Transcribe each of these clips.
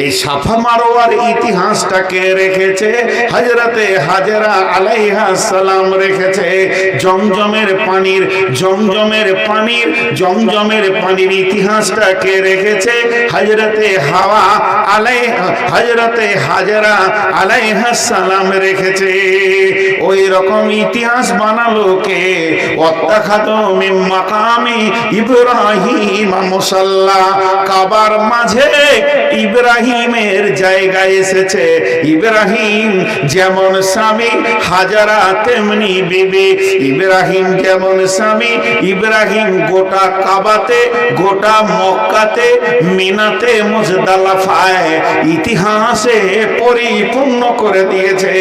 এই সাফা মারোয়ার ইতিহাসটাকে রেখেছে হযরতে হাজরা আলাইহিস সালাম রেখেছে। জমজমের পানির ইতিহাসটাকে রেখেছে হযরতে হযরতে হাজরা আলাইহিস সালাম রেখেছে। ওই রকম ইতিহাস বানালো কে? ওয়াত্তাখাযু মিন মাকামি ইব্রাহিম মুসাল্লা, কাবার মাঝে ইব্রাহিমের জায়গায় এসেছে। ইব্রাহিম যেমন স্বামী, হাজারা তেমনি বিবি। ইব্রাহিম যেমন স্বামী, ইব্রাহিম গোটা কাবাতে, গোটা মক্কাতে, মিনাতে, মুজদালিফায় ইতিহাসে পরিপূর্ণ করে দিয়েছে।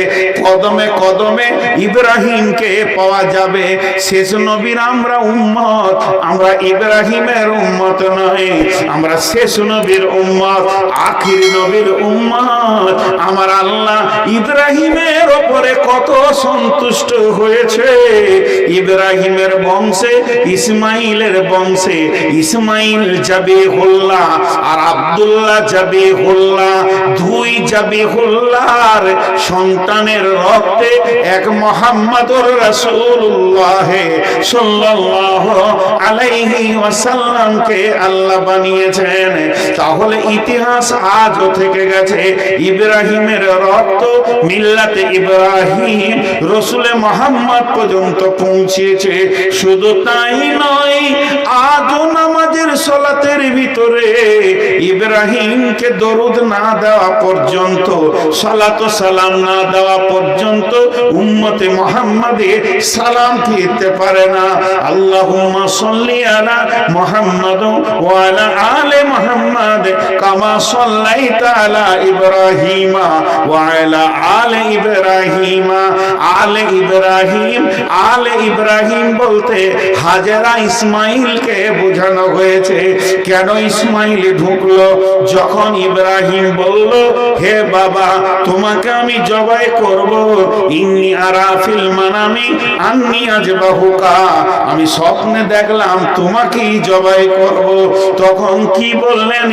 কদমে কদমে ইব্রাহিমকে পাওয়া যাবে। শেষ নবীর আমরা উম্মত, আমরা ইব্রাহিমের উম্মত নয়, আমরা শেষ নবীর উম্মত, আখির নবীর উম্মত। আমার আল্লাহ ইব্রাহিমের উপরে কত সন্তুষ্ট হয়েছে। ইব্রাহিমের বংশে, ইসমাইলের বংশে, ইসমাইল জাবিহুল্লাহ আর আব্দুল্লাহ জাবিহুল্লাহ, দুই জাবিহুল্লাহর সন্তানের রক্তে এক মুহাম্মদুর রাসূলুল্লাহ সাল্লাল্লাহু আলাইহি ওয়াসাল্লামকে আল্লাহ বানিয়েছেন। তাহলে ইতিহাস আজও থেকে গেছে। ইব্রাহিমের রক্ত মিল্লাতে ইব্রাহিম রসুলে মুহাম্মদ পর্যন্ত পৌঁছেছে। শুধু তাই নয়, আজও নামাজের সালাতের ভিতরে ইব্রাহিমকে দরুদ না দেওয়া পর্যন্ত, সালাত ও সালাম না দেওয়া পর্যন্ত উম্মতে মুহাম্মাদে সালাম দিতে পারে না। আল্লাহুম্মা সাল্লি আলা মুহাম্মাদ ওয়া আলা আলি মুহাম্মাদ কামা সাল্লাইতা আলা ইব্রাহিমা ওয়া আলা আলি ইব্রাহিমা। আলে ইব্রাহিম বলতে হাজেরা ইসমাইলকে বোঝানো হয়েছে। কেন ইসমাইল ঢুকলো? যখন ইব্রাহিম বলল, হে বাবা, তোমাকে আমি জবাই করব, ইন্নী আরা ফিল মানামি আন্নী আযবাহুকা, আমি স্বপ্নে দেখলাম তোমাকেই জবাই করব। তখন কি বললেন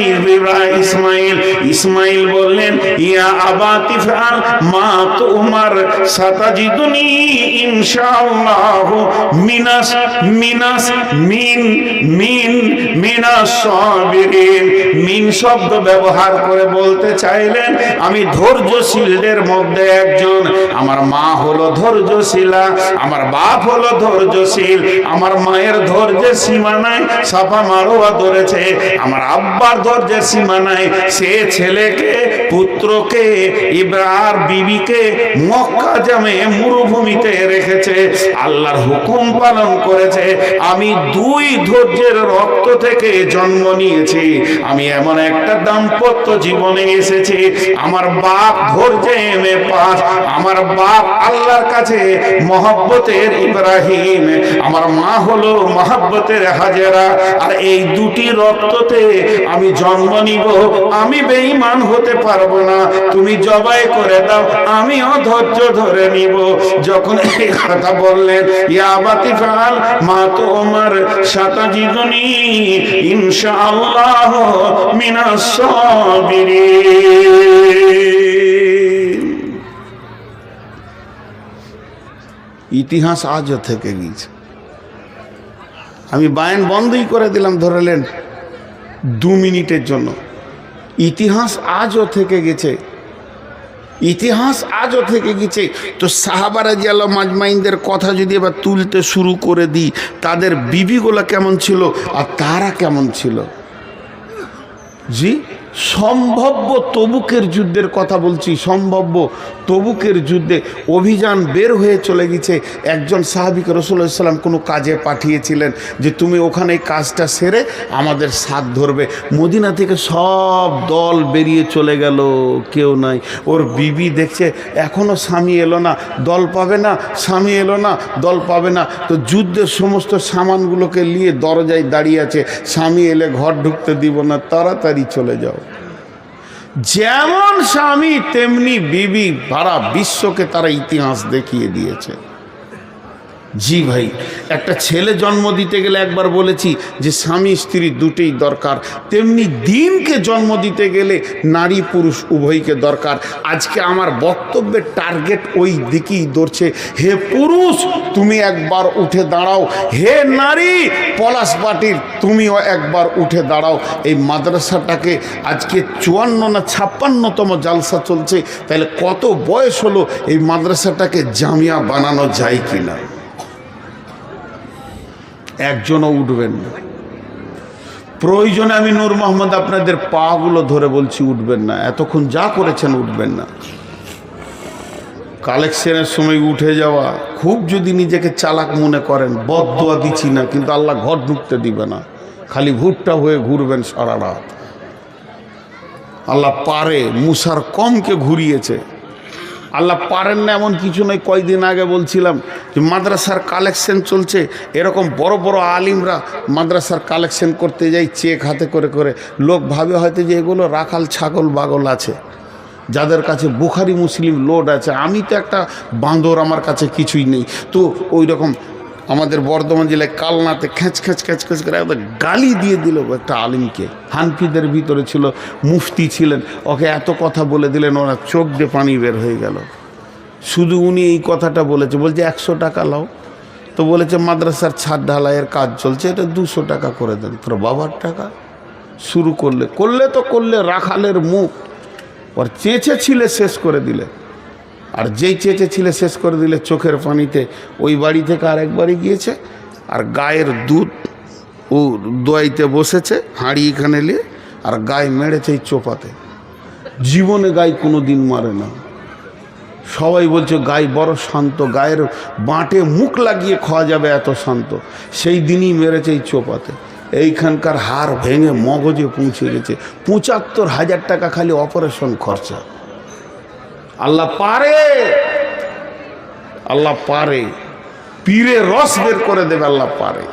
ইসমাইল বললেন, ইয়া আবাতি ফাল মা তুমার সাতাজিদুনি ইনশাআল্লাহ মিনাস সাবিরিন। মিন শব্দ ব্যবহার করে বলতে চাইলেন আমি ধৈর্যশীলদের মধ্যে একজন। আমার মা হলো ধৈর্যশীলা, আমার বাপ হলো ধৈর্যশীল। আমার মায়ের ধৈর্যের সীমা নাই, সাফা মারোয়া ধরেছে। আমার আব্বার ধৈর্যের সীমা নাই, সে ছেলেকে, পুত্রকে, ইব্রাহিম বিবিকে মক্কা জামে মরুভূমিতে রেখেছে, আল্লাহর হুকুম পালন করেছে। আমি দুই ধৈর্যের রক্ত থেকে জন্ম নিয়েছি। আমি এমন একটা দাম্পত্য জীবনে এসেছি। আমার বাপ ধৈর্যে পাস, আমার বাপ আল্লাহর কাছে মহব্বতের ইব্রাহিম, আমার মা হলো মহব্বতের হাজেরা। আর এই দুটি রক্ততে আমি জন্ম নিব। আমি বেঈমান হতে পারবো না, তুমি জবাই করে দাও, আমিও ধৈর্য ধরে নিব। যখন এই কথা বললেন, ইয়া আবাতি ফাল মা তুমার সাতাজিদুনি ইনশাআল্লাহ মিনাস সাবিরিন। ইতিহাস আজও থেকে গেছে। আমি বায়ান বন্ধই করে দিলাম, ধরলেন 2 মিনিটের জন্য। ইতিহাস আজও থেকে গেছে, ইতিহাস আজও থেকে গেছে। তো সাহাবা রাদিয়াল্লাহু মাজমাইনদের কথা যদি এবার তুলতে শুরু করে দিই, তাদের বিবিগুলো কেমন ছিল আর তারা কেমন ছিল। জি, সম্ভাব্য তবুকের যুদ্ধের কথা বলছি। সম্ভাব্য তবুকের যুদ্ধে অভিযান বের হয়ে চলে গেছে। একজন সাহাবীকে রাসূলুল্লাহ সাল্লাল্লাহু আলাইহি ওয়াসাল্লাম কোনো কাজে পাঠিয়েছিলেন যে তুমি ওখানে কাজটা সেরে আমাদের সাথ ধরবে। মদিনা থেকে সব দল বেরিয়ে চলে গেল, কেউ নাই। ওর বিবি দেখছে এখনও স্বামী এলো না, দল পাবে না, স্বামী এলো না, দল পাবে না। তো যুদ্ধের সমস্ত সামানগুলোকে নিয়ে দরজায় দাঁড়িয়ে আছে, স্বামী এলে ঘর ঢুকতে দিব না, তাড়াতাড়ি চলে যাও। যেমন স্বামী তেমনি বিবি, সারা বিশ্বকে তারা ইতিহাস দেখিয়ে দিয়েছে। জি ভাই, একটা ছেলে জন্ম দিতে গেলে একবার বলেছি যে স্বামী স্ত্রী দুটোই দরকার, তেমনি দিনকে জন্ম দিতে গেলে নারী পুরুষ উভয়কে দরকার। আজকে আমার বক্তব্যের টার্গেট ওই দিকেই ধরছে। হে পুরুষ তুমি একবার উঠে দাঁড়াও, হে নারী পলাশবাটির তুমিও একবার উঠে দাঁড়াও। এই মাদ্রাসাটাকে আজকে 54 না 56তম জালসা চলছে, তাহলে কত বয়স হলো এই মাদ্রাসাটাকে জামিয়া বানানো যায় কিনা? একজনও উঠবেন না। প্রয়োজনে আমি নূর মোহাম্মদ আপনাদের পাগুলো ধরে বলছি উঠবেন না, এতক্ষণ যা করেছেন উঠবেন না। কালেকশনের সময় উঠে যাওয়া, খুব যদি নিজেকে চালাক মনে করেন, বদদোয়া দিচ্ছি না, কিন্তু আল্লাহ ঘর ঢুকতে দিবে না, খালি ভুট্টা হয়ে ঘুরবেন সারা রাত। আল্লাহ পারে, মুসার কমকে ঘুরিয়েছে, আল্লাহ পারেন না এমন কিছু নয়। কয়দিন আগে বলছিলাম যে মাদ্রাসার কালেকশন চলছে, এরকম বড় বড় আলিমরা মাদ্রাসার কালেকশন করতে যাই চেক হাতে করে করে। লোক ভাবে হয়তো যে এগুলো রাখাল ছাগল বাগল আছে, যাদের কাছে বুখারি মুসলিম লোড আছে। আমি তো একটা বাঁদর, আমার কাছে কিছুই নেই। তো ওই রকম আমাদের বর্ধমান জেলায় কালনাতে খ্যাঁচ খ্যাঁচ খ্যাঁচ খ্যাঁচ করে একদম গালি দিয়ে দিল একটা আলিমকে। হানফিদের ভিতরে ছিল, মুফতি ছিলেন, ওকে এত কথা বলে দিলেন, ওরা চোখ দিয়ে পানি বের হয়ে গেল। শুধু উনি এই কথাটা বলছে 100 টাকা লাও। তো বলেছে মাদ্রাসার ছাদ ঢালাইয়ের কাজ চলছে, এটা 200 টাকা করে দেন। তোর বাবার টাকা শুরু করলে রাখালের মুখ ওর চেঁচে ছিলে শেষ করে দিলে। আর যেই চেঁচে ছিলে শেষ করে দিলে, চোখের পানিতে ওই বাড়ি থেকে আরেকবারই গিয়েছে, আর গায়ের দুধ ও দোয়াইতে বসেছে হাঁড়ি এখানে নিয়ে, আর গায়ে মেরেছে এই চোপাতে। জীবনে গায়ে কোনো দিন মারে না। সবাই বলছে গায়ে বড় শান্ত, গায়ের বাঁটে মুখ লাগিয়ে খাওয়া যাবে এত শান্ত। সেই দিনই মেরেছে এই চোপাতে। এইখানকার হাড় ভেঙে মগজে পৌঁছে গেছে। ৭৫,০০০ টাকা খালি অপারেশন খরচা। আল্লাহ পারে, আল্লাহ পারে, পীরে রস বের করে দেবে, আল্লাহ পারে।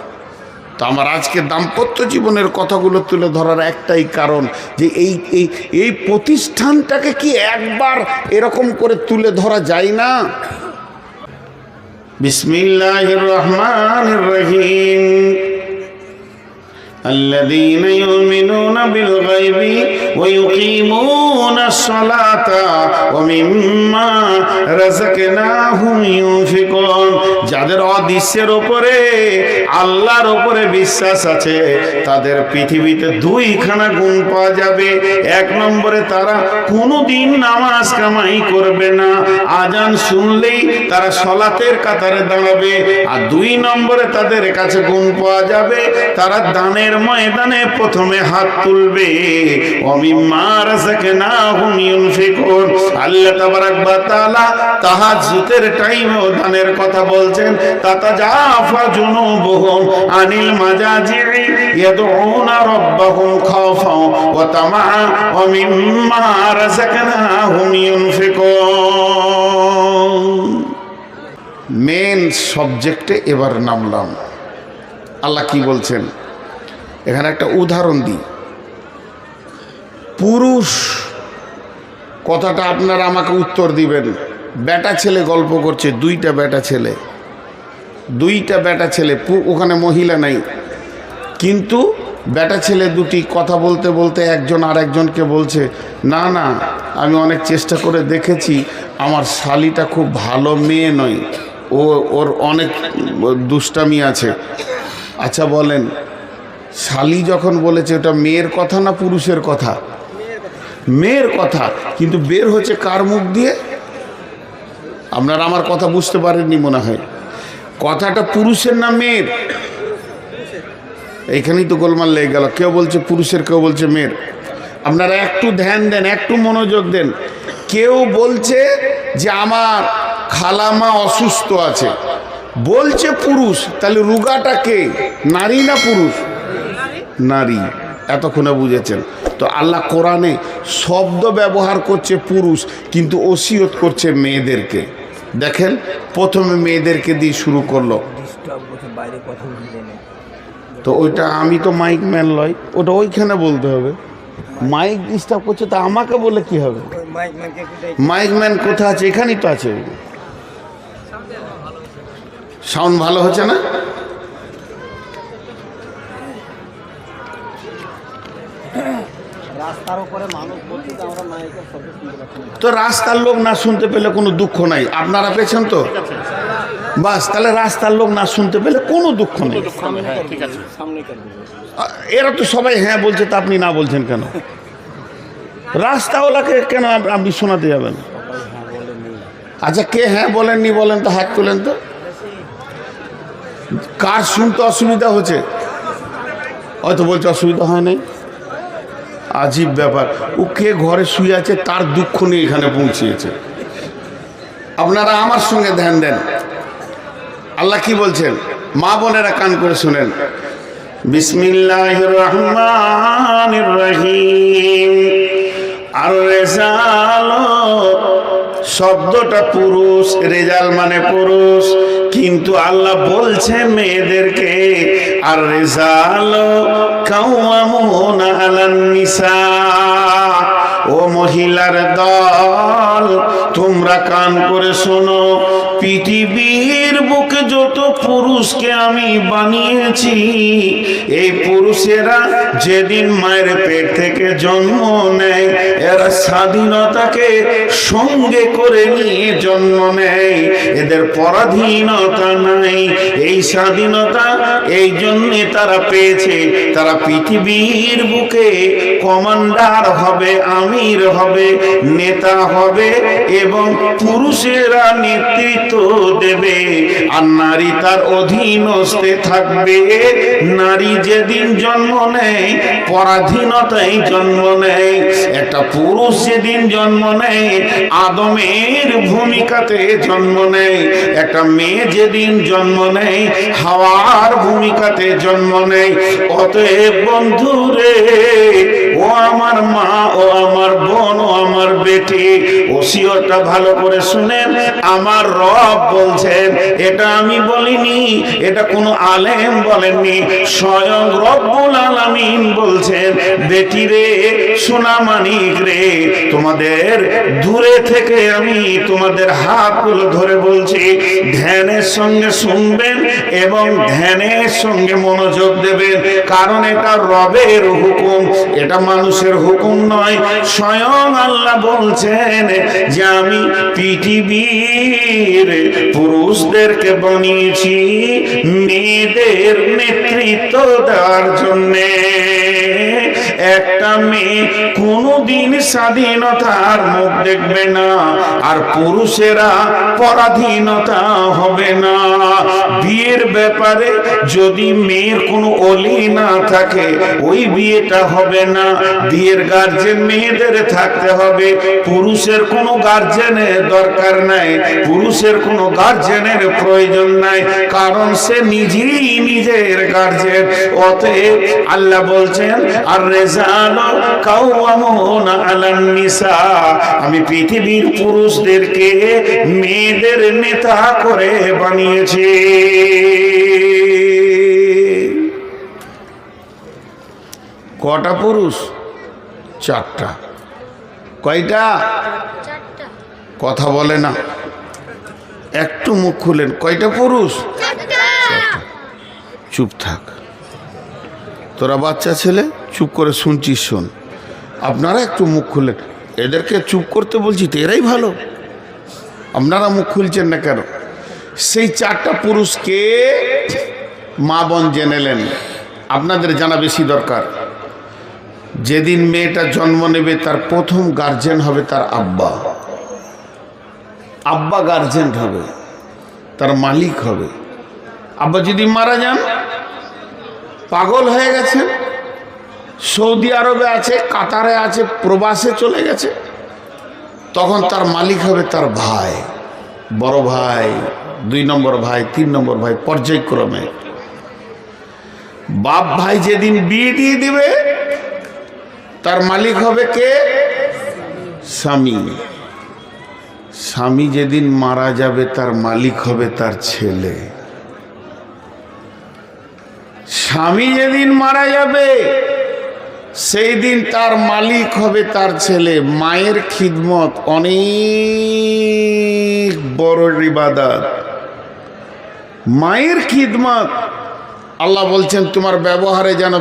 তো আমার আজকে দাম্পত্য জীবনের কথাগুলো তুলে ধরার একটাই কারণ যে এই প্রতিষ্ঠানটাকে কি একবার এরকম করে তুলে ধরা যায় না? বিসমিল্লাহির রহমানির রহিম। الذين يؤمنون بالغيب ويقيمون الصلاة ومما رزقناهم ينفقون। যাদের অদৃশ্যের উপরে আল্লাহর উপরে বিশ্বাস আছে, তাদের পৃথিবীতে 2খানা গুণ পাওয়া যাবে। 1 নম্বরে তারা কোনোদিন নামাজ কামাই করবে না, আজান শুনলেই তারা সলাতের কাতারে দাঁড়াবে। আর 2 নম্বরে তাদের কাছে গুণ পাওয়া যাবে, তারা দানের ময়দানে প্রথমে হাত তুলবে। ওমিম্মা রাযাকনাহুম ইউনফিকুন। আল্লাহ তাবারাক ওয়া তাআলা তাহাজ্জুদের টাইমেও দানের কথা বলছেন। তাতাজাফা জুনুবুহুম আনিল মাজাজি'i ইয়াদউনা রাব্বাহুম খাওফান ওয়া তামাআ ওয়া মিম্মা রাযাকনাহুম ইউনফিকুন। মেন সাবজেক্টে এবার নামলাম। আল্লাহ কি বলছেন এখানে একটা উদাহরণ দিই। পুরুষ কথাটা আপনারা আমাকে উত্তর দিবেন। বেটা ছেলে গল্প করছে, 2টা বেটা ছেলে, ওখানে মহিলা নাই, কিন্তু বেটা ছেলে দুটি কথা বলতে বলতে একজন আরেকজনকে বলছে, না না আমি অনেক চেষ্টা করে দেখেছি, আমার শালিটা খুব ভালো মেয়ে নয়, ওর অনেক দুষ্টামি আছে। আচ্ছা বলেন, শালি যখন বলেছে ওটা মেয়ের কথা না পুরুষের কথা? মেয়ের কথা, কিন্তু বের হচ্ছে কার মুখ দিয়ে? আপনারা আমার কথা বুঝতে পারেননি মনে হয়। কথাটা পুরুষের না মেয়ের? এইখানেই তো গোলমাল লেগে গেল। কেউ বলছে পুরুষের, কেউ বলছে মেয়ের। আপনারা একটু ধ্যান দেন, একটু মনোযোগ দেন। কেউ বলছে যে আমার খালামা অসুস্থ আছে, বলছে পুরুষ, তাহলে রুগাটা কে, নারী না পুরুষ? নারী। এতক্ষণে বুঝেছেন তো? আল্লাহ কোরআনে শব্দ ব্যবহার করছে পুরুষ, কিন্তু ওসিয়ত করছে মেয়েদেরকে। দেখেন প্রথমে মেয়েদেরকে দিয়ে শুরু করলো। তো ওইটা আমি তো মাইক ম্যান লয়, ওটা ওইখানে বলতে হবে। মাইক ডিস্টার্ব করছে, তা আমাকে বলে কি হবে? মাইক ম্যান কোথায় আছে? এখানেই তো আছে। সাউন্ড ভালো হচ্ছে না? তো রাস্তার লোক না শুনতে পেলে কোনো দুঃখ নাই, আপনারা পেয়েছেন তো বাস। তাহলে রাস্তার লোক না শুনতে পেলে কোনো দুঃখ নেই। এরা তো সবাই হ্যাঁ বলছে, তা আপনি না বলছেন কেন? রাস্তাওয়ালাকে কেন আপনি শোনাতে যাবেন? আচ্ছা, কে হ্যাঁ বলেননি বলেন তো, হাত তোলেন তো। কার শুনতে অসুবিধা হচ্ছে? হয়তো বলছে অসুবিধা হয় নাই। আজীব ব্যাপার। ও কে ঘরে শুয়ে আছে তার দুঃখ নিয়ে এখানে পৌঁছিয়েছে। আপনারা আমার সঙ্গে ধ্যান দেন। আল্লাহ কি বলছেন? মা বোনেরা কান করে শুনেন। বিসমিল্লাহির রহমানির রহিম। আর রেজাল শব্দটা পুরুষ, রেজাল মানে পুরুষ, কিন্তু আল্লাহ বলছেন মেয়েদেরকে আর রেজাল কাওয়ামুনা আলান নিসা। ও মহিলার দল, তোমরা কান করে শোনো, পৃথিবীর বুকে যত পুরুষকে আমি বানিয়েছি, এই পুরুষেরা যেদিন মায়ের পেট থেকে জন্ম নেয়, এরা স্বাধীনতাকে সঙ্গে করে নিয়ে জন্ম নেয়। এদের পরাধীনতা নাই। এই স্বাধীনতা এই জন্যে তারা পেয়েছে, তারা পৃথিবীর বুকে কমান্ডার হবে, আমির হবে, নেতা হবে, এবং পুরুষেরা নেতৃত্ব দেবে, আর নারী তার অধীনস্থে থাকবে। নারী যেদিন জন্ম নেয় পরাধীনতায় জন্ম নেয়। একটা পুরুষ যেদিন জন্ম নেয় আদমের ভূমিকাতে জন্ম নেয়। একটা মেয়ে যেদিন জন্ম নেয় হাওয়ার ভূমিকাতে জন্ম নেয়। অতএব বন্ধুরে, ও আমার মা, ও আমার বোন, ও আমার বেটি, ওসিয়তটা ভালো করে শুনেন। আমার রব বলছেন, এটা আমি বলিনি, এটা কোনো আলেম বলেননি, স্বয়ং রব্বুল আলামিন বলছেন, বেটি রে, সোনা মানিক রে, তোমাদের দূরে থেকে আমি তোমাদের হাতগুলো ধরে বলছি, ধ্যানের সঙ্গে শুনবেন এবং ধ্যানের সঙ্গে মনোযোগ দেবেন, কারণ এটা রবের হুকুম, এটা মানুষের হুকুম নয়। স্বয়ং আল্লাহ বলছেন যে আমি পৃথিবীর পুরুষদেরকে বানিয়েছি মেয়েদের নেতৃত্ব দেওয়ার জন্যে। একটা মেয়ে কোনোদিন স্বাধীনতার মুখ দেখবে না, আর পুরুষেরা পরাধীনতা হবে না। বিয়ের ব্যাপারে যদি মেয়ের কোনো অলি না থাকে, ওই বিয়েটা হবে না। বিয়ের গার্জেন মেয়েদের থাকতে হবে। পুরুষের কোনো গার্জেনের দরকার নাই, পুরুষের কোনো গার্জেনের প্রয়োজন নাই, কারণ সে নিজেই নিজের গার্জেন। অতএব আল্লাহ বলছেন আর রেজাল কাওয়ামুনা আলান নিসা, আমি পৃথিবীর পুরুষদেরকে মেয়েদের নেতা করে বানিয়েছি। কটা পুরুষ? চারটা। কয়টা? কথা বলে না, একটু মুখ খুলেন। কয়টা পুরুষ? চুপ থাক, তোরা বাচ্চা ছেলে, চুপ করে শুনছিস, শোন। আপনারা একটু মুখ খুলেন। এদেরকে চুপ করতে বলছি তো এরাই ভালো, আপনারা মুখ খুলছেন না কেন? সেই চারটা পুরুষকে মা বোন জেনেলেন, আপনাদের জানা বেশি দরকার। যেদিন মেয়েটা জন্ম নেবে তার প্রথম গার্জেন হবে তার আব্বা। আব্বা গার্জেন হবে, তার মালিক হবে। আব্বা যদি মারা যান, পাগল হয়ে গেছে, সৌদি আরবে আছে, কাতারে আছে, প্রবাসে চলে গেছে, তখন তার মালিক হবে তার ভাই, বড় ভাই, 2 নম্বর ভাই, 3 নম্বর ভাই, পর্যায়ক্রমে। বাপ ভাই যেদিন বিয়ে দিয়ে দিবে তার মালিক হবে কে? স্বামী। স্বামী যেদিন মারা যাবে তার মালিক হবে তার ছেলে। স্বামী যেদিন মারা যাবে সেই দিন তার মালিক হবে তার ছেলে। মায়ের খিদমত অনেক বড় ইবাদত। মায়ের খিদমত। আল্লাহ বলছেন তোমার ব্যবহারে যেন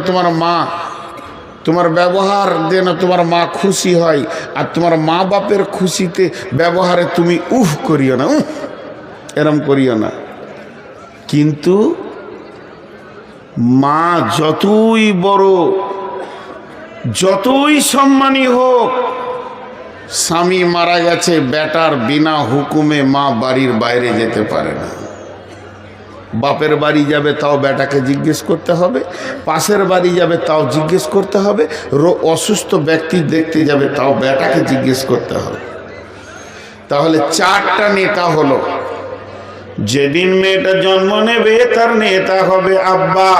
তোমার ব্যবহার যেন তোমার মা খুশি হয়, আর তোমার মা বাপের খুশিতে ব্যবহারে তুমি উফ করিও না, এরম করিও না। কিন্তু মা যতই বড়, যতই সম্মানী হোক, স্বামী মারা গেছে, বেটার বিনা হুকুমে মা বাড়ির বাইরে যেতে পারে না। বাপের বাড়ি যাবে তাও বেটাকে জিজ্ঞেস করতে হবে, পাশের বাড়ি যাবে তাও জিজ্ঞেস করতে হবে, অসুস্থ ব্যক্তি দেখতে যাবে তাও বেটাকে জিজ্ঞেস করতে হবে। তাহলে চারটা নেতা হলো। যেদিন মেয়েটা জন্ম নেবে তার নেতা হবে আব্বা,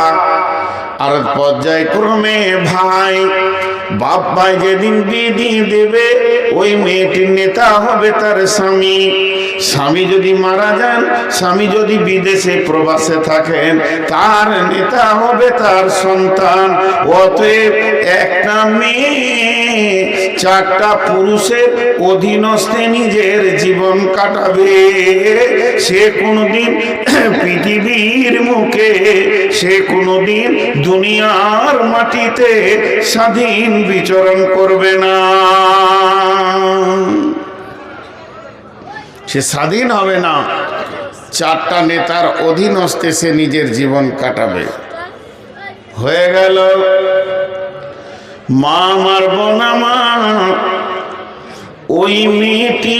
আর পর্যায়ক্রমে ভাই। বাপ ভাই যেদিন বিয়ে দিয়ে দেবে ওই মেয়েটির নেতা হবে তার স্বামী। স্বামী যদি মারা যান, স্বামী যদি বিদেশে প্রবাসে থাকেন, তার নেতা হবে তার সন্তান। অতএব একটা মেয়ে চারটা পুরুষের অধীনস্থে নিজের জীবন কাটাবে। সে কোনোদিন পৃথিবীর মুখে, সে কোনোদিন দুনিয়ার মাটিতে স্বাধীন বিচরণ করবে না। সে স্বাধীন হবে না, চারটা নেতার অধীনস্থে সে নিজের জীবন কাটাবে। হয়ে গেল। মা মারব না মা, ওই মেয়েটি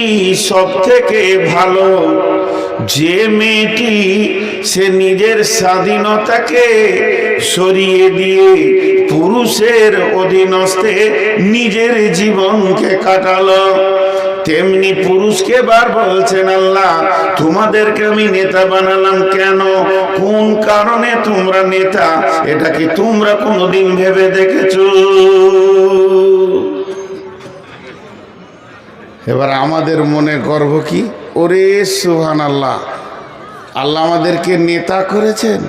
সব থেকে ভালো যে মেয়েটি সে নিজের স্বাধীনতাকে সরিয়ে দিয়ে পুরুষের অধীনস্থে নিজের জীবনকে কাটালো। তেমনি পুরুষকে বার বলছেন আল্লাহ তোমাদেরকে আমি নেতা বানালাম কেন, কোন কারণে তোমরা নেতা, এটা কি তোমরা কোনোদিন ভেবে দেখেছো? এবার আমাদের মনে গর্ব কি, ওরে সুবহানাল্লাহ, আল্লাহ আমাদেরকে নেতা করেছেন,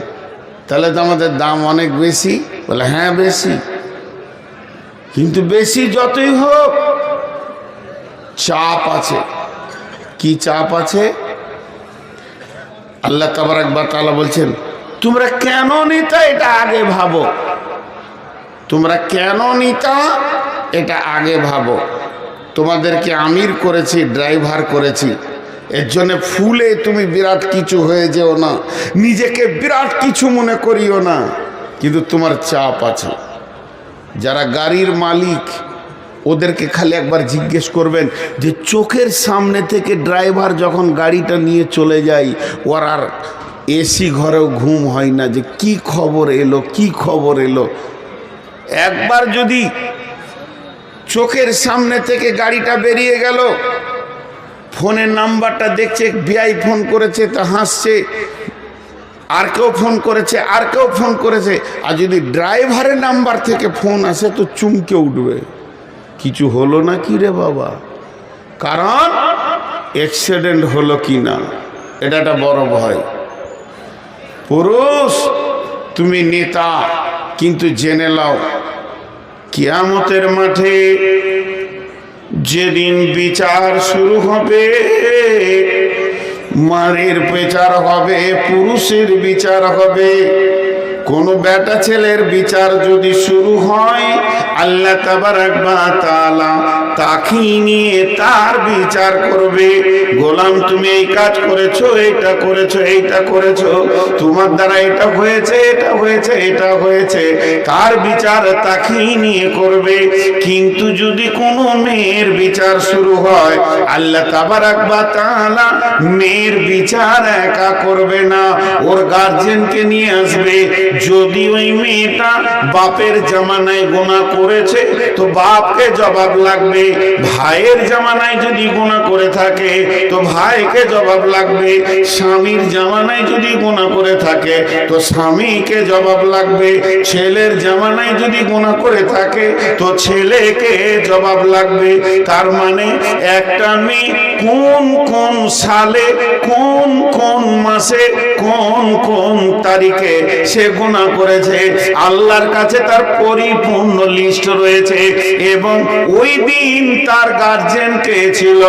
তাহলে তো আমাদের দাম অনেক বেশি। বলে হ্যাঁ বেশি, কিন্তু বেশি যতই হোক চাপ আছে। কি চাপ আছে? আল্লাহ তাবারক ওয়া তাআলা বলছেন তোমরা কেন নেতা এটা আগে ভাবো, তোমরা কেন নেতা এটা আগে ভাবো। তোমাদেরকে আমির করেছি, ড্রাইভার করেছি, এর জন্য ফুলে তুমি বিরাট কিছু হয়ে যেও না, নিজেকে বিরাট কিছু মনে করিও না, কিন্তু তোমার চাপ আছে। যারা গাড়ির মালিক ওদেরকে খালি একবার জিজ্ঞেস করবেন যে চোখের সামনে থেকে ড্রাইভার যখন গাড়িটা নিয়ে চলে যায়, ওর আর এসি ঘরেও ঘুম হয় না, যে কি খবর এলো, কি খবর এলো। একবার যদি চোখের সামনে থেকে গাড়িটা বেরিয়ে গেল, ফোনের নাম্বারটা দেখছে, ভিআই ফোন করেছে তা হাসছে, আর কেউ ফোন করেছে, আর কেউ ফোন করেছে, আর যদি ড্রাইভারের নাম্বার থেকে ফোন আসে তো চমকে উঠবে, কিছু হলো না কি রে বাবা, কারণ অ্যাক্সিডেন্ট হলো কি না, এটা একটা বড় ভয়। পুরুষ তুমি নেতা, কিন্তু জেনে নাও কিয়ামতের মাঠে যেদিন বিচার শুরু হবে, মারের বিচার হবে, পুরুষের বিচার হবে। কোন বেটা ছেলের বিচার যদি শুরু হয়, আল্লাহ তাবারক ওয়া তাআলা তাকে নিয়ে তার বিচার করবে। গোলাম তুমি এই কাজ করেছো, এইটা করেছো, এইটা করেছো, তোমার দ্বারা এটা হয়েছে, এটা হয়েছে, এটা হয়েছে, তার বিচার তাকে নিয়ে করবে। কিন্তু যদি কোনো মেয়ের বিচার শুরু হয়, আল্লাহ তাবারক ওয়া তাআলা মেয়ের বিচার একা করবে না, ওর গার্জেনকে নিয়ে আসবে। যদি ওই মেয়েটা বাপের জামানায় গুনাহ করেছে তো বাপকে জবাব লাগবে, ভাইয়ের জামানায় যদি গুনাহ করে থাকে তো ভাইকে জবাব লাগবে, স্বামীর জামানায় যদি গুনাহ করে থাকে তো স্বামীকে জবাব লাগবে, ছেলের জামানায় যদি গুনাহ করে থাকে তো ছেলেকে জবাব লাগবে। তার মানে একটা মেয়ে কোন কোন সালে, কোন কোন মাসে, কোন কোন তারিখে সে গুনাহ করেছে, আল্লাহর কাছে তার পরিপূর্ণ লিস্ট রয়েছে। এবং ওই দিন দিন তার গার্জেন কে ছিল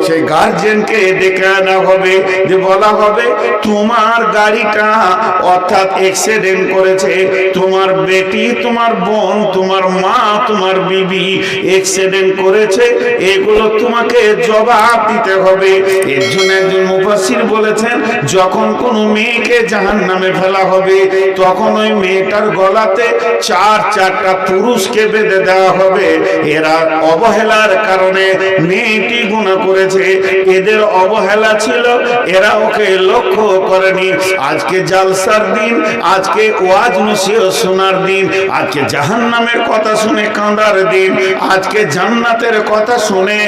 সেই গার্জেনকে ডেকে আনা হবে, যে বলা হবে তোমার গাড়িটা অর্থাৎ অ্যাক্সিডেন্ট করেছে, তোমার বেটি, তোমার বোন, তোমার মা, তোমার বিবি অ্যাক্সিডেন্ট করেছে, এগুলো তোমাকে জবাব দিতে হবে। এর জন্য একজন মুফাসসির বলেছেন, যখন কোন মেয়েকে জাহান্নামে ফেলা হবে তখন ওই মেয়েটার গলাতে চারটা পুরুষকে বেঁধে দেওয়া হবে। এরা অবহেলার কারণে মেয়েটি গুনাহ করেছে, এদের অবহেলা ছিল, এরা ওকে লক্ষ্য করেনি। আজকে জালসার দিন, আজকে ওয়াজ নসিহত শোনার দিন, আজকে জাহান্নামের কথা শুনে কাঁদার দিন, আজকে জান্নাতের কথা শুনে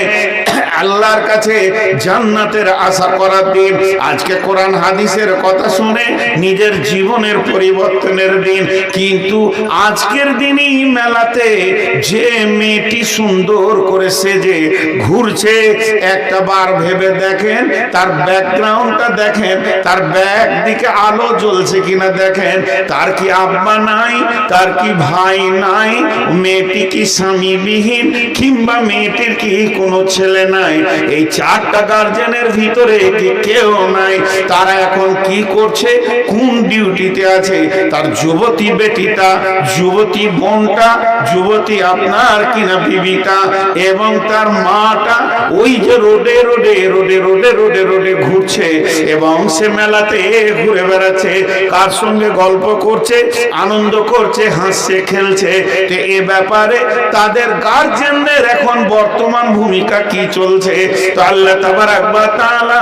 আল্লাহর কাছে জান্নাতের আশা করার দিন, আজকে কোরআন হাদিসের কথা শুনে নিজের জীবনের পরিবর্তনের দিন। কিন্তু আজকের দিনই মেলাতে যে মেয়েটি সুন্দর করে সেজে ঘুরছে, একটা বার ভেবে দেখেন তার ব্যাকগ্রাউন্ডটা দেখেন, তার ব্যাক দিকে আলো জ্বলছে কিনা দেখেন, তার কি আব্বা নাই, তার কি ভাই নাই, মেয়েটি কি স্বামীবিহীন, কিংবা মেয়েটির কি কোনো ছেলে নাই, এই চারটা গার্জেনের ভিতরে কি কেউ নাই। তারা এখন কি করছে, কোন ডিউটিতে আছে, তার যুবতী বেটিটা, যুবতী বোনটা, যুবতী আপনার কিনা বিবিটা এবং তার মাটা ওই যে রোডে রোডে রোডে রোডে রোডে রোডে ঘুরছে এবং সে মেলাতে ঘুরে বেড়াচ্ছে, কার সঙ্গে গল্প করছে, আনন্দ করছে, হাসছে, খেলছে। তো এ ব্যাপারে তাদের গার্জেনদের এখন বর্তমান ভূমিকা কি চলছে? তো আল্লাহ তাবারাক ওয়া তাআলা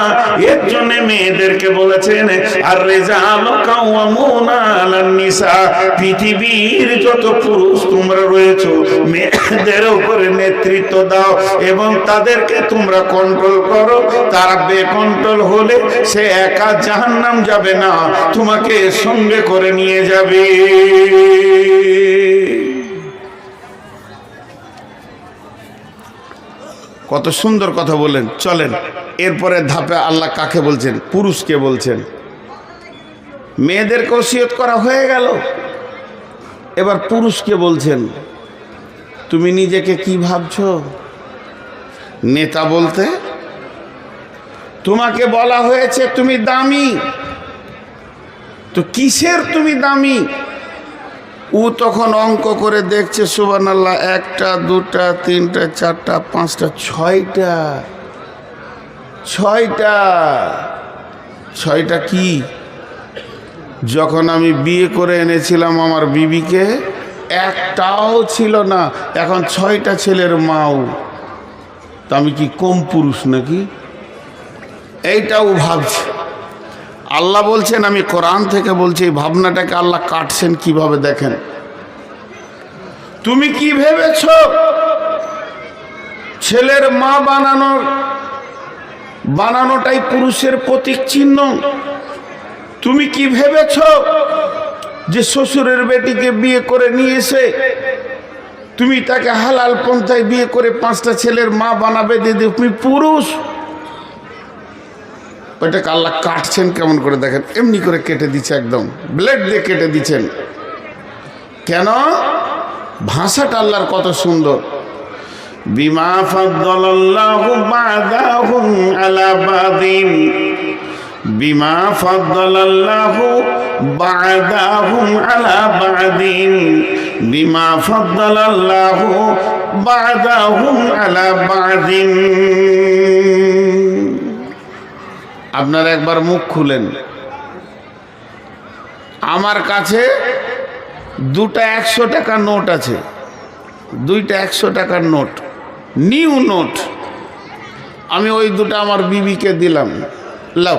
এর জন্য মেয়েদেরকে বলেছেন, আর রিজালু কাওয়ামুনা আলান নিসা, পৃথিবীর যত পুরুষ তোমরা রয়েছো মেয়েদের উপরে নেতৃত্ব দাও এবং তাদেরকে তোমরা কন্ট্রোল করো। তারা বেকন্ট্রোল হলে সে একা জাহান্নাম যাবে না, তোমাকে সঙ্গে করে নিয়ে যাবে। কত সুন্দর কথা বলেন। চলেন এরপরে ধাপে আল্লাহ কাকে বলছেন, পুরুষকে বলছেন। মেয়েদেরকে ওসিয়ত করা হয়ে গেল, এবার পুরুষকে বলছেন। তুমি নিজেকে কি ভাবছো নেতা বলতে? তোমাকে বলা হয়েছে তুমি দামি, তো কিসের তুমি দামি? ও তখন অঙ্ক করে দেখছে, সুবহানাল্লাহ, 1টা 2টা 3টা 4টা 5টা 6টা কি? যখন আমি বিয়ে করে এনেছিলাম আমার বিবিকে একটাও ছিল না, এখন 6টা ছেলের মাও। তা আমি কি কম পুরুষ নাকি? এইটাও ভাবছে। আল্লাহ বলছেন, আমি কোরআন থেকে বলছি, এই ভাবনাটাকে আল্লাহ কাটছেন কিভাবে দেখেন। তুমি কি ভেবেছ ছেলের মা বানানোটাই পুরুষের প্রতীক চিহ্ন? তুমি কি ভেবেছ যে শ্বশুরের বেটিকে বিয়ে করে নিয়ে এসে তুমি তাকে হালাল পন্থায় বিয়ে করে 5টা ছেলের মা বানাবে, দিদি তুমি পুরুষ? ওইটাকে আল্লাহ কাটছেন কেমন করে দেখেন, এমনি করে কেটে দিচ্ছে, একদম ব্লেড দিয়ে কেটে দিচ্ছেন। কেন? ভাষাটা আল্লাহর কত সুন্দর। বিমা ফাদ্দালাল্লাহু বা'দাহুম আলা বা'দিন, বিমা ফাদ্দালাল্লাহু বা'দাহুম আলা বা'দিন, বিমা ফাদ্দালাল্লাহু বা'দাহুম আলা বা'দিন। আপনারা একবার মুখ খুলেন। আমার কাছে 2টা 100 টাকার নোট আছে, 2টা 100 টাকার নোট, নিউ নোট। আমি ওই 2টা আমার বিবিকে দিলাম, লাও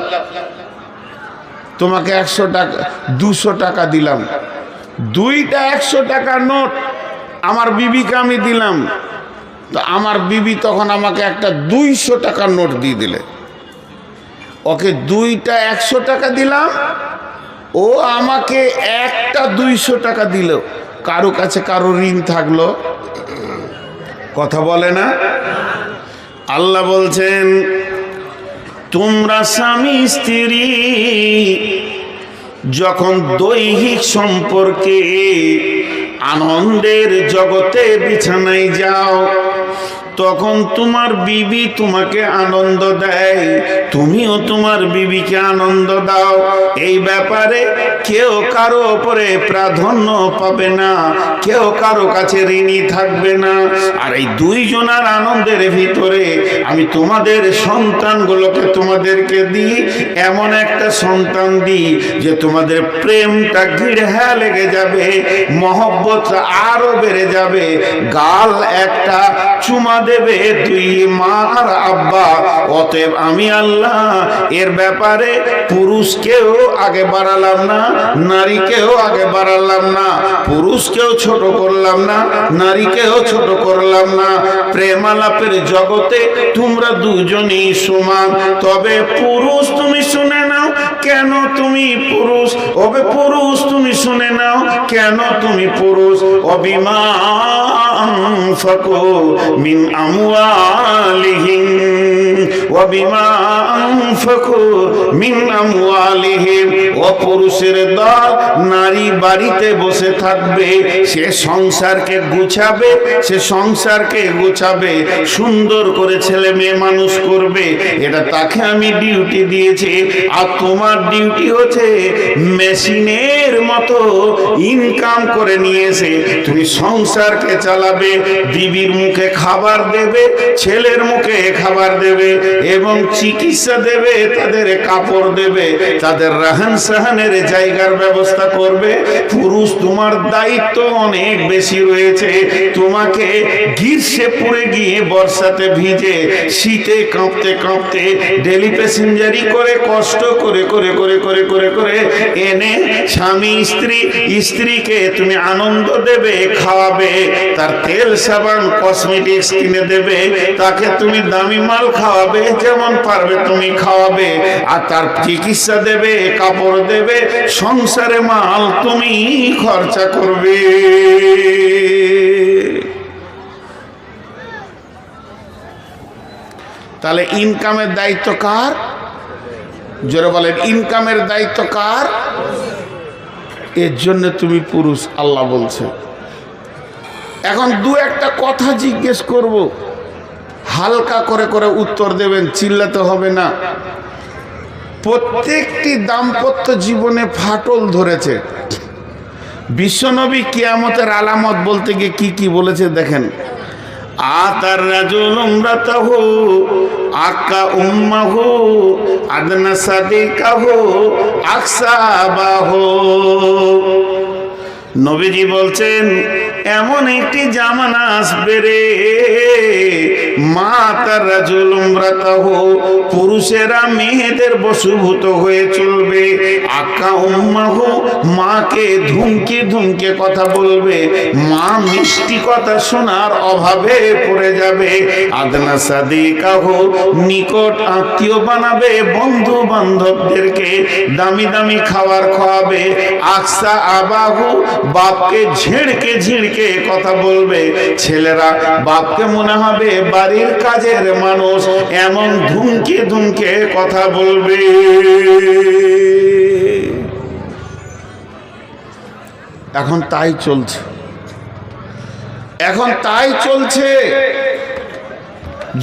তোমাকে 100 টাকা 200 টাকা দিলাম। 2টা 100 টাকার নোট আমার বিবিকে আমি দিলাম, তো আমার বিবি তখন আমাকে একটা 200 টাকার নোট দিয়ে দিলে। ওকে 2টা 100 টাকা দিলাম, ও আমাকে একটা 200 টাকা দিল। কারো কাছে কারো ঋণ থাকলো? কথা বলে না। আল্লাহ বলছেন, তোমরা স্বামী স্ত্রী যখন দৈহিক সম্পর্কে আনন্দের জগতে বিছানায় যাও, তখন তোমার বিবি তোমাকে আনন্দ দেয়, তুমিও তোমার বিবিকে আনন্দ দাও। এই ব্যাপারে কেউ কারো ওপরে প্রাধান্য পাবে না, কেউ কারো কাছে ঋণী থাকবে না। আর এই দুইজনের আনন্দের ভিতরে আমি তোমাদের সন্তানগুলোকে তোমাদেরকে দিই, এমন একটা সন্তান দিই যে তোমাদের প্রেমটা ঘিরে লেগে যাবে, মহব্বত আরো বেড়ে যাবে। গাল একটা চুমা দেবে দুই মা আর আব্বা। অতএব আমি আল্লাহ এর ব্যাপারে পুরুষকেও আগে বাড়ালাম না, নারীকেও আগে বাড়ালাম না, পুরুষকেও ছোট করলাম না, নারীকেও ছোট করলাম না। প্রেমালাপের জগতে তোমরা দুজনেই সমান। তবে পুরুষ তুমি শুনে নাও, কেন তুমি পুরুষ? ওবে পুরুষ তুমি শুনে নাও, কেন তুমি পুরুষ? অবিমা আনফাকু মিন আমওয়ালিহিম ওয়াবিমা আনফাকু মিন আমওয়ালিহিম। ও পুরুষের দল, নারী বাড়িতে বসে থাকবে, সে সংসারকে গুছাবে, সে সংসারকে গুছাবে, সুন্দর করে ছেলে মেয়ে মানুষ করবে, এটা তাকে আমি ডিউটি দিয়েছি। আর তোমার ডিউটি হচ্ছে মেশিনের মতো ইনকাম করে নিয়েছে তুমি সংসারকে চালাবে, বিবির মুখে খাবার দেবে, ছেলের মুখে খাবার দেবে এবং চিকিৎসা দেবে, তাদের কাপড় দেবে, তাদের রাহান সাহানের জায়গার ব্যবস্থা করবে। পুরুষ তোমার দায়িত্ব অনেক বেশি রয়েছে। তোমাকে গ্রীষ্মে পড়ে গিয়ে বর্ষাতে ভিজে, শীতে কাঁপতে কাঁপতে, ডেলি প্যাসেঞ্জারি করে, কষ্ট করে করে করে করে করে করে এনে স্বামী স্ত্রীকে তুমি আনন্দ দেবে, খাওয়াবে, তার তেল সাবান কসমেটিক্স কিনে দেবে, তাকে তুমি দামি মাল খাওয়াবে, যেমন পারবে তুমি খাওয়াবে, আর তার চিকিৎসা দেবে, কাপড় দেবে, সংসারে মাল তুমি খরচা করবে। তাহলে ইনকামের দায়িত্ব কার? জোরে বলেন, ইনকামের দায়িত্ব কার? এর জন্য তুমি পুরুষ, আল্লাহ বলছে। এখন দু একটা কথা জিজ্ঞেস করব, হালকা করে করে উত্তর দেবেন, চিল্লাতে হবে না। প্রত্যেকটি দাম্পত্য জীবনে ফাটল ধরেছে। বিশ্বনবী কিয়ামতের আলামত বলতে গিয়ে কি কি বলেছে দেখেন। আতার রাজুল ইমরাতাহু আকা উম্মাহু আদনা সাদিকাহু আকসাবাহু। নবীজি বলছেন, এমন একটি জামানা আসবে রে, মা তার রাজুল ইমরাতাহু, পুরুষেরা মেয়েদের বশীভূত হয়ে চলবে, আকা উম্মাহু, মাকে ধুমকে ধুমকে কথা বলবে, মা মিষ্টি কথা শোনার অভাবে পড়ে যাবে, আদনা সাদিকাহু, নিকট আত্মীয় বানাবে, বন্ধু বান্ধবদেরকে দামি দামি খাবার খাওয়াবে, আকসা আবাহু, বাপকে ঝিড়কে ঝিড়কে কথা বলবে, ছেলেরা বাপকে মনে হবে বাড়ির কাজের মানুষ, এমন ধুমকে ধুমকে কথা বলবে। এখন তাই চলছে, এখন তাই চলছে,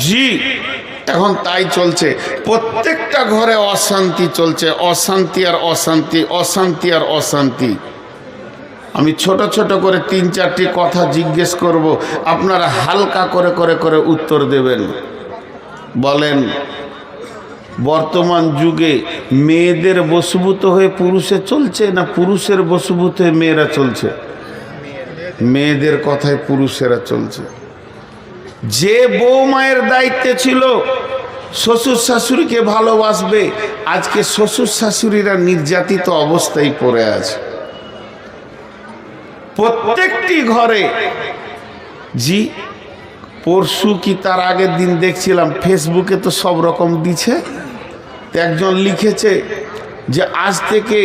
জি এখন তাই চলছে। প্রত্যেকটা ঘরে অশান্তি চলছে, অশান্তি আর অশান্তি, অশান্তি আর অশান্তি। আমি ছোট ছোট করে তিন চারটি কথা জিজ্ঞেস করব, আপনারা হালকা করে করে করে উত্তর দেবেন। বলেন, বর্তমান যুগে মেয়েদের বশীভূত হয়ে পুরুষে চলছে না পুরুষের বশীভূত হয়ে মেয়েরা চলছে? মেয়েদের কথায় পুরুষেরা চলছে। যে বউ মায়ের দায়িত্বে ছিল শ্বশুর শাশুড়িকে ভালোবাসবে, আজকে শ্বশুর শাশুড়িরা নির্যাতিত অবস্থায় পড়ে আছে প্রত্যেকটি ঘরে। জি, পরশু কি তার আগের দিন দেখছিলাম ফেসবুকে, তো সব রকম দিছে। একজন লিখেছে যে আজ থেকে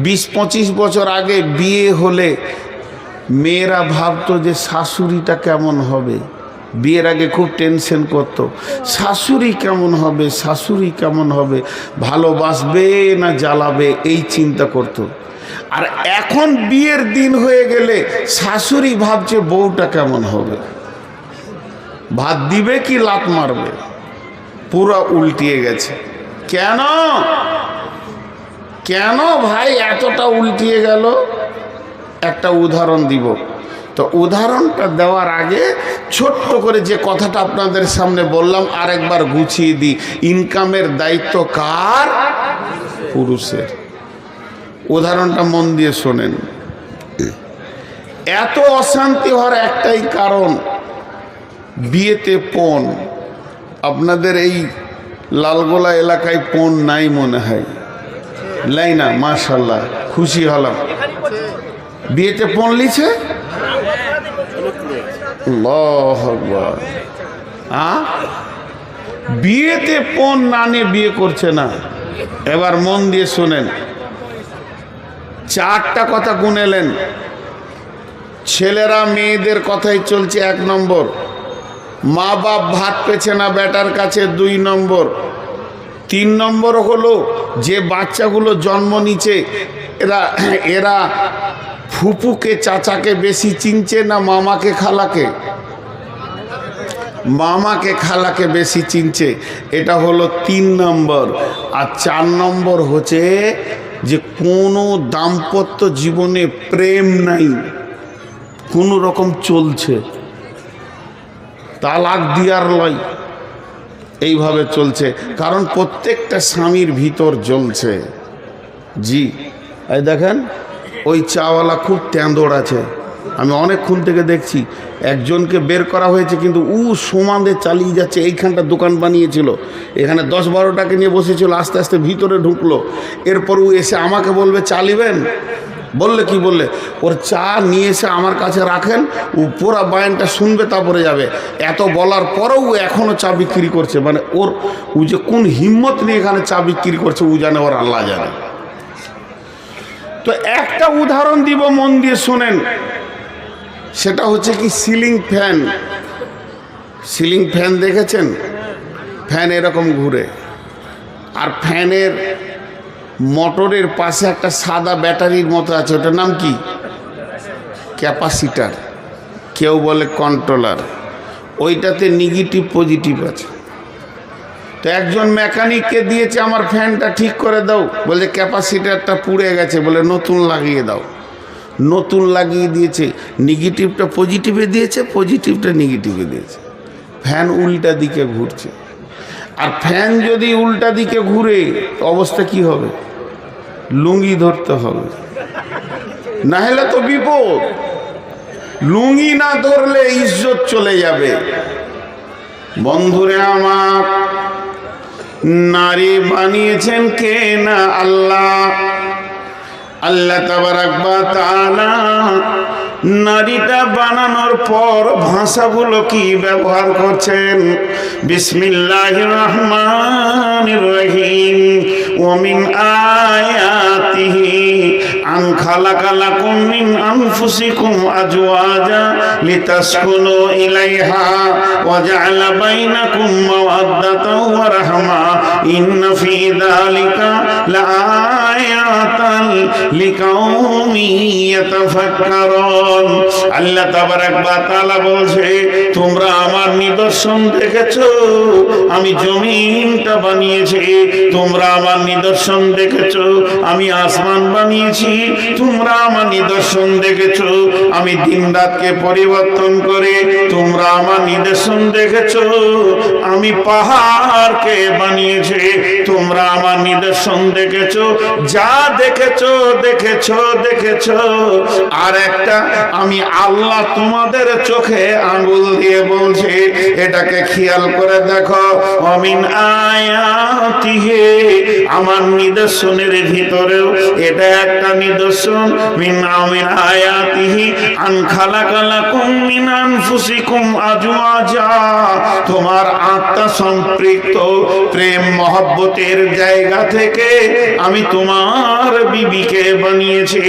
20-25 বছর আগে বিয়ে হলে মেয়েরা ভাবতো যে শাশুড়িটা কেমন হবে। বিয়ের আগে খুব টেনশন করত, শাশুড়ি কেমন হবে, শাশুড়ি কেমন হবে, ভালোবাসবে না জ্বালাবে, এই চিন্তা করত। আর এখন বিয়ের দিন হয়ে গেলে শাশুড়ি ভাবছে বউটা কেমন হবে। ভাত দিবে কি লাত মারবে, পুরো উল্টিয়ে গেছে। কেন কেন ভাই এতটা উল্টিয়ে গেল? একটা উদাহরণ দিব। তো উদাহরণটা দেওয়ার আগে ছোট্ট করে যে কথাটা আপনাদের সামনে বললাম আরেকবার গুছিয়ে দিই। ইনকামের দায়িত্ব কার? পুরুষের। উদাহরণটা মন দিয়ে শোনেন। এত অশান্তি হওয়ার একটাই কারণ, বিয়েতে পণ। আপনাদের এই লালগোলা এলাকায় পণ নাই মনে হয়, লাই না? মাশাআল্লাহ, খুশি হলাম। বিয়েতে পণ লিছে? আল্লাহু আকবার। বিয়েতে পণ না নিয়ে বিয়ে করছে না। এবার মন দিয়ে শোনেন, চারটা কথা গুনেলেন। ছেলেরা মেয়েদের কথাই চলছে 1 নম্বর, মা বাপ ভাত পেছে না বেটার কাছে 2 নম্বর, 3 নম্বর হলো যে বাচ্চাগুলো জন্ম নিচ্ছে এরা ফুপুকে চাচাকে বেশি চিনছে না মামাকে খালাকে? মামাকে খালাকে বেশি চিনছে, এটা হলো 3 নম্বর। আর 4 নম্বর হচ্ছে যে কোনো দাম্পত্য জীবনে প্রেম নাই, কোনো রকম চলছে, তালাক দিয়ার লয়, এইভাবে চলছে। কারণ প্রত্যেকটা স্বামীর ভিতর জ্বলছে। জি, এই দেখেন ওই চাওয়ালা খুব তেঁদড় আছে। আমি অনেকক্ষণ থেকে দেখছি, একজনকে বের করা হয়েছে কিন্তু সমানে চালিয়ে যাচ্ছে। এইখানটা দোকান বানিয়েছিল, এখানে 10-12টাকে নিয়ে বসেছিল, আস্তে আস্তে ভিতরে ঢুকলো। এরপর এসে আমাকে বলবে চালিবেন, বললে কি বললে ওর চা নিয়ে এসে আমার কাছে রাখেন, পুরা বায়ানটা শুনবে তারপরে যাবে। এত বলার পরেও এখনও চা বিক্রি করছে। মানে ওর যে কোন হিম্মত নিয়ে এখানে চা বিক্রি করছে জানে, ওর আল্লাহ জানে। তো একটা উদাহরণ দিব, মন দিয়ে শোনেন। সেটা হচ্ছে কি, সিলিং ফ্যান। সিলিং ফ্যান দেখেছেন? ফ্যান এরকম ঘুরে, আর ফ্যানের মোটরের পাশে একটা সাদা ব্যাটারির মতো আছে, ওটার নাম কি? ক্যাপাসিটার, কেউ বলে কন্ট্রোলার। ওইটাতে নেগেটিভ পজিটিভ আছে। তো একজন মেকানিককে দিয়েছে আমার ফ্যানটা ঠিক করে দাও, বলে ক্যাপাসিটারটা পুড়ে গেছে, বলে নতুন লাগিয়ে দাও। নতুন লাগিয়ে দিয়েছে, নেগেটিভটা পজিটিভে দিয়েছে, পজিটিভটা নেগেটিভে দিয়েছে। ফ্যান উল্টা দিকে ঘুরছে। আর ফ্যান যদি উল্টা দিকে ঘুরে অবস্থা কি হবে? লুঙ্গি ধরতে হবে, না হলে তো বিপদ। লুঙ্গি না ধরলে ইজ্জত চলে যাবে। বন্ধুরে আমার, নারী বানিয়েছেন কে না? আল্লাহ। আল্লাহ তাবারাক ওয়া তাআলা নারীটা বানানোর পর ভাষাগুলো কি ব্যবহার করছেন? বিসমিল্লাহির রহমানির রহিম। ওয়া মিন আয়াতিহি আন খালাকা লাকুম মিন আনফুসিকুম আজওয়াজা লিতাসকুনু ইলাইহা ওয়া জাআলা বাইনাকুম মাওয়াদ্দাতাও ওয়া রাহমা ইন্না ফী যালিকা লাআয়াতান লিকাউমি ইয়াতাফাক্কারুন। আল্লাহ তাবারাক ওয়া তাআলা বলছে, তোমরা আমার নিদর্শন দেখেছো, আমি জমিনটা বানিয়েছি। তোমরা আমার নিদর্শন দেখেছো, আমি আসমান বানিয়েছি। তোমরা আমার নিদর্শন দেখেছো, আমি দিন রাতকে পরিবর্তন করে। তোমরা আমার নিদর্শন দেখেছো, আমি পাহাড়কে বানিয়েছি। তোমরা আমার নিদর্শন দেখেছো, যা দেখেছো দেখেছো দেখেছো। আর একটা, আমি আল্লাহ তোমাদের চোখে আঙ্গুল দিয়ে বলছে, এটাকে খেয়াল করে দেখো। অমিন আয়াতিহি, আমার নিদর্শনের ভিতরেও এটা একটা নিদর্শন। মিন আয়াতিহি আন খালাকা লাকুম মিন আনফুসিকুম আজওয়াজা, তোমার আত্মা সম্পৃক্ত প্রেম মহব্বতের জায়গা থেকে আমি তোমার বিবিকে কে বানিয়েছে?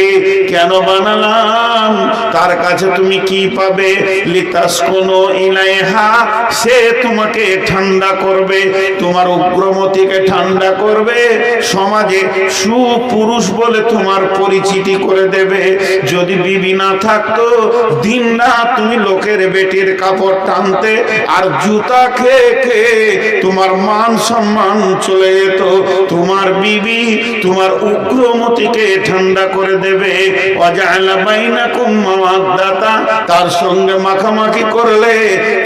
কেন বানালাম? তার কাছে তুমি কি পাবে? লিতাসকুনু ইলাইহা, সে তোমাকে ঠান্ডা করবে, তোমার উগ্রমতিকে ঠান্ডা করবে, সমাজে সুপুরুষ বলে তোমার পরিচিতি করে দেবে। যদি বিবি না থাকতো, দিন রাত তুমি লোকের বেটির কাপড় টানতে, আর জুতা খেয়ে খেয়ে তোমার মান সম্মান চলে যেত। তোমার বিবি তোমার উগ্রমতিকে ঠান্ডা করে দেবে। ওয়াজআলা বাইনাকুম মাওয়াদ্দাতা, তার সঙ্গে মাখামাখি করলে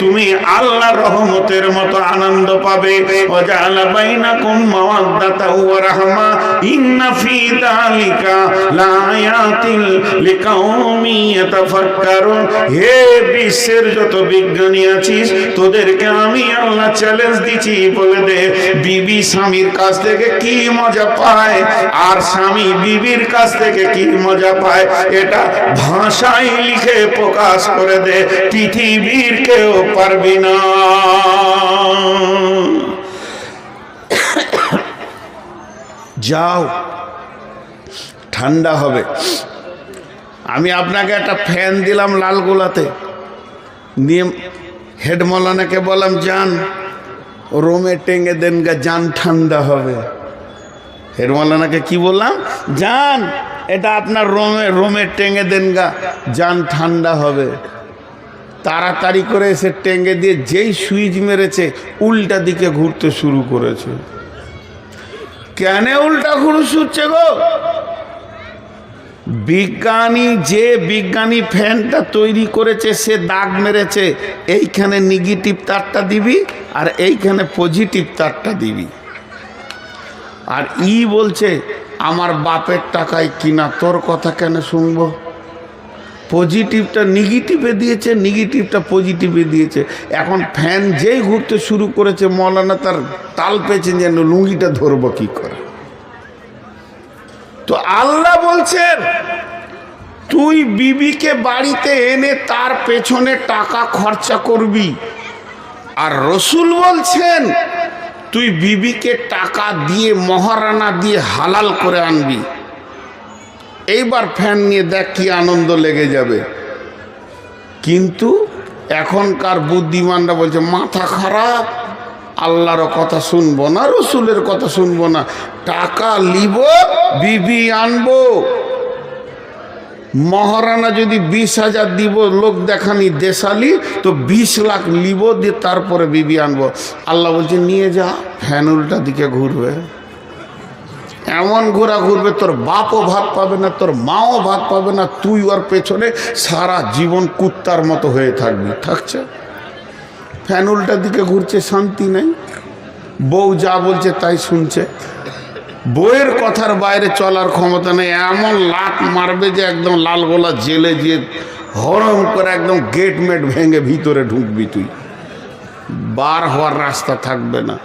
তুমি আল্লাহর রহমতের মতো আনন্দ পাবে। ওয়াজআলা বাইনাকুম মাওয়াদ্দাতা ওয়া রাহমা ইন্না ফি যালিকা লাআয়াতিন লিকাউমি ইয়াতাফাক্কারুন। হে বিশ্বের যত বিজ্ঞানী আছিস, তোদেরকে আমি আল্লাহ চ্যালেঞ্জ দিচ্ছি, বলে দে বিবি স্বামীর কাছ থেকে কি মজা পায় আর স্বামী বিবির কাছ থেকে কি মজা পায়, এটা ভাষায় লিখে প্রকাশ করে দে, পৃথিবীর কেউ পারবি না। যাও, ঠান্ডা হবে। আমি আপনাকে একটা ফ্যান দিলাম লালগোলাতে, নিয়ে হেড মৌলানাকে বললাম যান রোমে টেঙ্গে দেন গা, যান ঠান্ডা হবে। হেড মৌলানাকে কি বললাম? যান এটা আপনার রোমে টেঙ্গে দেন গা, যান ঠান্ডা হবে। তাড়াতাড়ি করে এসে টেঙ্গে দিয়ে যেই সুইচ মেরেছে, উল্টা দিকে ঘুরতে শুরু করেছে। কেন উল্টা ঘুরছে গো? যে বিজ্ঞানী ফ্যানটা তৈরি করেছে, সে দাগ মেরেছে, এইখানে নেগেটিভ তারটা দিবি আর এইখানে পজিটিভ তারটা দিবি। আর বলছে আমার বাপের টাকায় কিনা, তোর কথা কেন শুনবো? পজিটিভটা নেগেটিভে দিয়েছে, নেগেটিভটা পজিটিভে দিয়েছে। এখন ফ্যান যেই ঘুরতে শুরু করেছে, মৌলানা তার তাল পেয়েছেন যেন লুঙ্গিটা ধরবো কি করে। তো আল্লাহ বলছেন তুই বিবিকে বাড়িতে এনে তার পেছনে টাকা খরচা করবি, আর রসুল বলছেন তুই বিবিকে টাকা দিয়ে মহারানা দিয়ে হালাল করে আনবি। এইবার ফ্যান নিয়ে দেখ কি আনন্দ লেগে যাবে। কিন্তু এখনকার বুদ্ধিমানরা বলছে মাথা খারাপ, আল্লাহর কথা শুনবো না, রসুলের কথা শুনবো না, টাকা লিব বিবি আনবো। মহারানা যদি 20,000 দিব লোক দেখানি দেশালি, তো 20 লাখ লিব দিয়ে তারপরে বিবি আনবো। আল্লাহ বলছে নিয়ে যা, ফ্যান উল্টা দিকে ঘুরবে, এমন ঘোরা ঘুরবে তোর বাপও ভাত পাবে না, তোর মাও ভাত পাবে না, তুই ওর পেছনে সারা জীবন কুত্তার মতো হয়ে থাকবি। থাকছে ফ্যান উল্টা দিকে ঘুরছে, শান্তি নেই, বউ যা বলছে তাই শুনছে, বউয়ের কথার বাইরে চলার ক্ষমতা নেই। এমন লাত মারবে যে একদম লালগোলা জেলে যে হরম করে একদম গেট মেট ভেঙে ভিতরে ঢুকবি, তুই বার হওয়ার রাস্তা থাকবে না।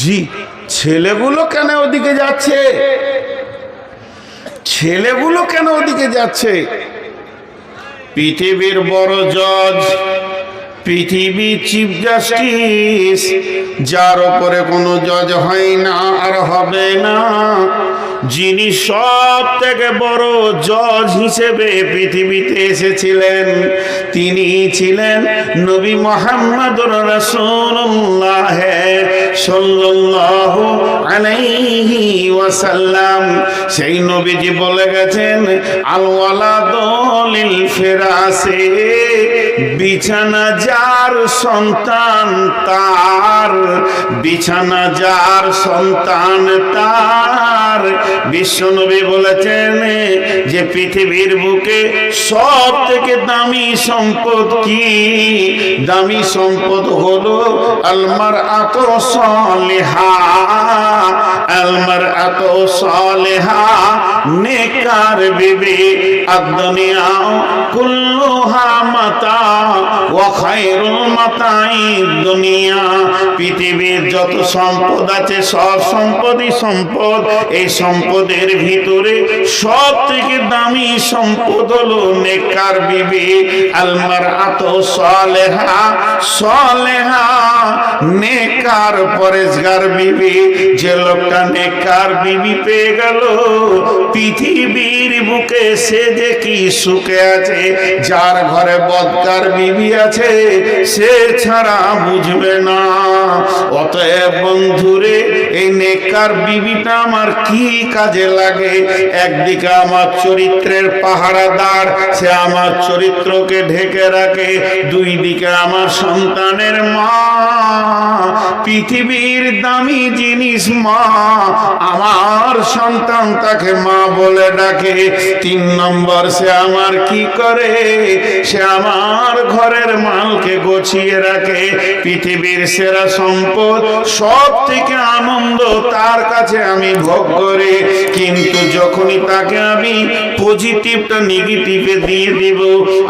জি, ছেলেগুলো কেন ওদিকে যাচ্ছে? ছেলেগুলো কেন ওদিকে যাচ্ছে? পৃথিবীর বড় জজ, পৃথিবী চিফ জাস্টিস, যার উপরে কোনো জজ হয় না আর হবে না, যিনি সব থেকে বড় জজ হিসেবে পৃথিবীতে এসেছিলেন, তিনি ছিলেন নবী মুহাম্মদুর রাসূলুল্লাহ সাল্লাল্লাহু আলাইহি ওয়াসাল্লাম। সেই নবীজি বলে গেছেন আল ওয়ালাদু লিল ফিরাসে, বিছানা যার সন্তান তার, বিছানা যার সন্তান তার। বিশ্বনবী বলেছেন যে পৃথিবীর বুকে সব থেকে দামি সম্পদ কি? দামি সম্পদ হলো আলমারআতু সালিহা, আলমারআতু সালিহা, নেককার বিবি। আদ-দুনিয়া কুল্লুহা মাতা ওয়া খায়রুল মাতাঈদ দুনিয়া। পৃথিবীর যত সম্পদ আছে সব সম্পদই সম্পদ। এই সম্পদের ভিতরে সব থেকে দামি সম্পদ হলো নেককার বিবি। আলমারআতু সালিহা, সালিহা নেককার পরেজগার বিবি। যে লোকটা নেককার বিবি পেয়ে গেল, পৃথিবীর বুকে সে যে কি সুখে আছে, যার ঘরে বদকার বিবি আছে সে ছাড়া বুঝবে না। অতএব বন্ধুরে, এই নেককার বিবিটা আমার কি কাজে লাগে? একদিকে আমার চরিত্রের পাহারাদার, সে আমার চরিত্রকে ঢেকে রাখে। দুই দিকে আমার সন্তানের মা, পৃথিবীর দামি জিনিস মা, আমার সন্তান তাকে মা বলে ডাকে। তিন নম্বর, সে আমার কি করে? সে আমার ঘরের মালকে গুছিয়ে রাখে। পৃথিবীর সেরা সম্পদ, সব থেকে আনন্দ তার কাছে আমি ভোগ করি। কিন্তু যখনই তাকে আমি পজিটিভটা নেগেটিভে দিয়ে দিব,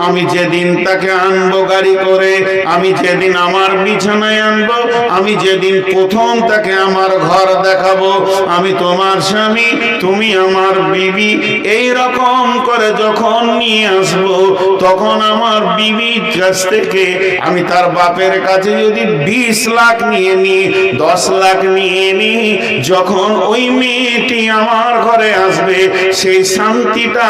আমি যেদিন তাকে আনবো গাড়ি করে, আমি যেদিন আমার বিছানায় আনবো, আমি যেদিন প্রথম তাকে আমার ঘর দেখাবো, আমি তোমার স্বামী, তুমি আমার বিবি, এই রকম করে যখন নিয়ে আসবো, তখন আমার বিবির কাছ থেকে আমি তার বাপের কাছে যদি 20 লাখ নিয়ে নিই, 10 লাখ নিয়ে নিই, যখন ওই মেয়েটি আমার ঘরে আসবে, সেই শান্তিটা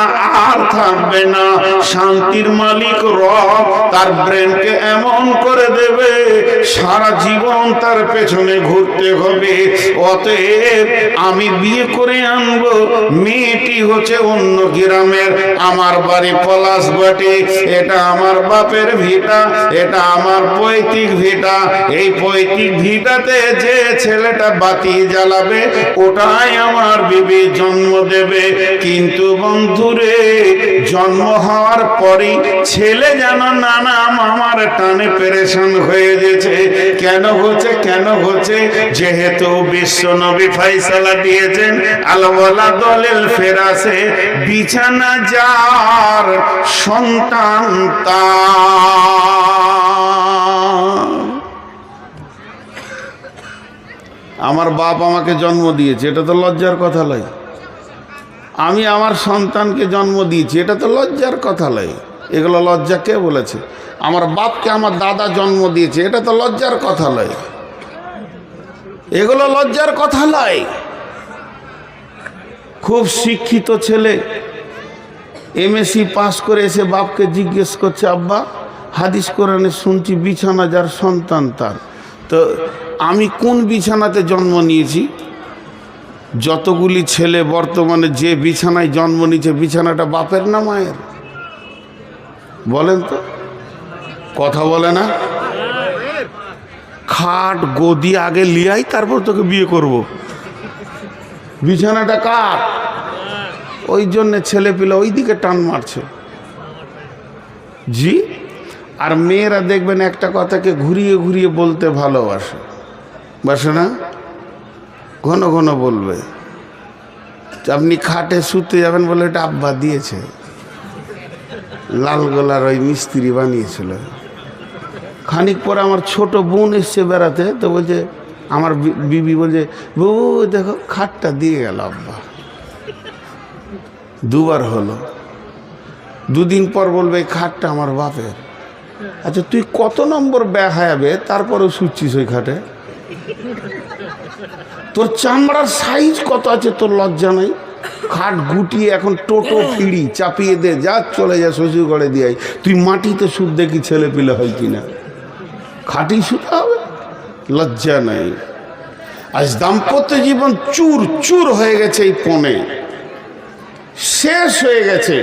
আর থাকবে না। শান্তির মালিক রব তার ব্রেনকে এমন করে দেবে, সারা জীবন তার পেছনে ঘুরতে হবে। অতএব আমি বিয়ে করে আনবো, মেয়েটি হচ্ছে অন্য গ্রামের, আমার বাড়ি পলাশবাটি, এটা আমার বাপের ভিটা, এটা আমার পৈতৃক ভিটা। এই পৈতৃক ভিটাতে যে ছেলেটা বাতি জ্বালাবে, ওটাই আমার বিবি জন্ম দেবে। কিন্তু বন্ধুরে, জন্ম হওয়ার পরই ছেলে যেন নানা মামার টানে পেরেশান হয়ে গেছে। কেন হচ্ছে? কেন হচ্ছে? যেহেতু বিশ্ব নবী ফয়সালা দিয়েছেন, আলওয়ালা দলিল ফেরাসে, বিছানা যার সন্তান তার। আমার বাপ আমাকে জন্ম দিয়েছে, এটা তো লজ্জার কথা নয়। আমি আমার সন্তানকে জন্ম দিয়েছি, এটা তো লজ্জার কথা নয়। এগুলো লজ্জা কে বলেছে? আমার বাপকে আমার দাদা জন্ম দিয়েছে, এটা তো লজ্জার কথা নয়। এগুলো লজ্জার কথা নয়। খুব শিক্ষিত ছেলে এমএসসি পাস করে এসে বাপকে জিজ্ঞেস করছে, আব্বা হাদিস কোরআনে শুনছি বিছানা যার সন্তান তার, তো আমি কোন বিছানাতে জন্ম নিয়েছি? যতগুলি ছেলে বর্তমানে যে বিছানায় জন্ম নিয়েছে, বিছানাটা বাপের না মায়ের? বলেন তো, কথা বলে না? খাট গদি আগে লিয়াই, তারপর তোকে বিয়ে করব। বিছানাটা কার? ওই জন্যে ছেলে পিলে ওই দিকে টান মারছে। জি। আর মেয়েরা দেখবেন একটা কথাকে ঘুরিয়ে ঘুরিয়ে বলতে ভালোবাসে, বাসে না? ঘন ঘন বলবে। আপনি খাটে শুতে যাবেন বলে, এটা আব্বা দিয়েছে, লালগোলার ওই মিস্ত্রি বানিয়েছিল। খানিক পরে আমার ছোট বোন এসছে বেড়াতে, তো বলছে, আমার বিবি বলছে, বউ দেখো খাটটা দিয়ে গেল আব্বা। দুবার হলো। দুদিন পর বলবে খাটটা আমার বাপের। আচ্ছা তুই কত নম্বর বেহায়াবে তারপরেও শুচ্ছিস ওই খাটে? তোর চামড়ার সাইজ কত আছে তোর লজ্জা নাই? খাট গুটিয়ে এখন টোটো ফিড়ি চাপিয়ে দে, যা চলে যা শ্বশুর ঘরে দিয়ে। তুই মাটিতে সুদ দেখি ছেলে পিলে হয় কিনা? খাটি শুতে হবে? লজ্জা নাই। আজ দাম্পত্য জীবন চুর চুর হয়ে গেছে, এই পণে শেষ হয়ে গেছে।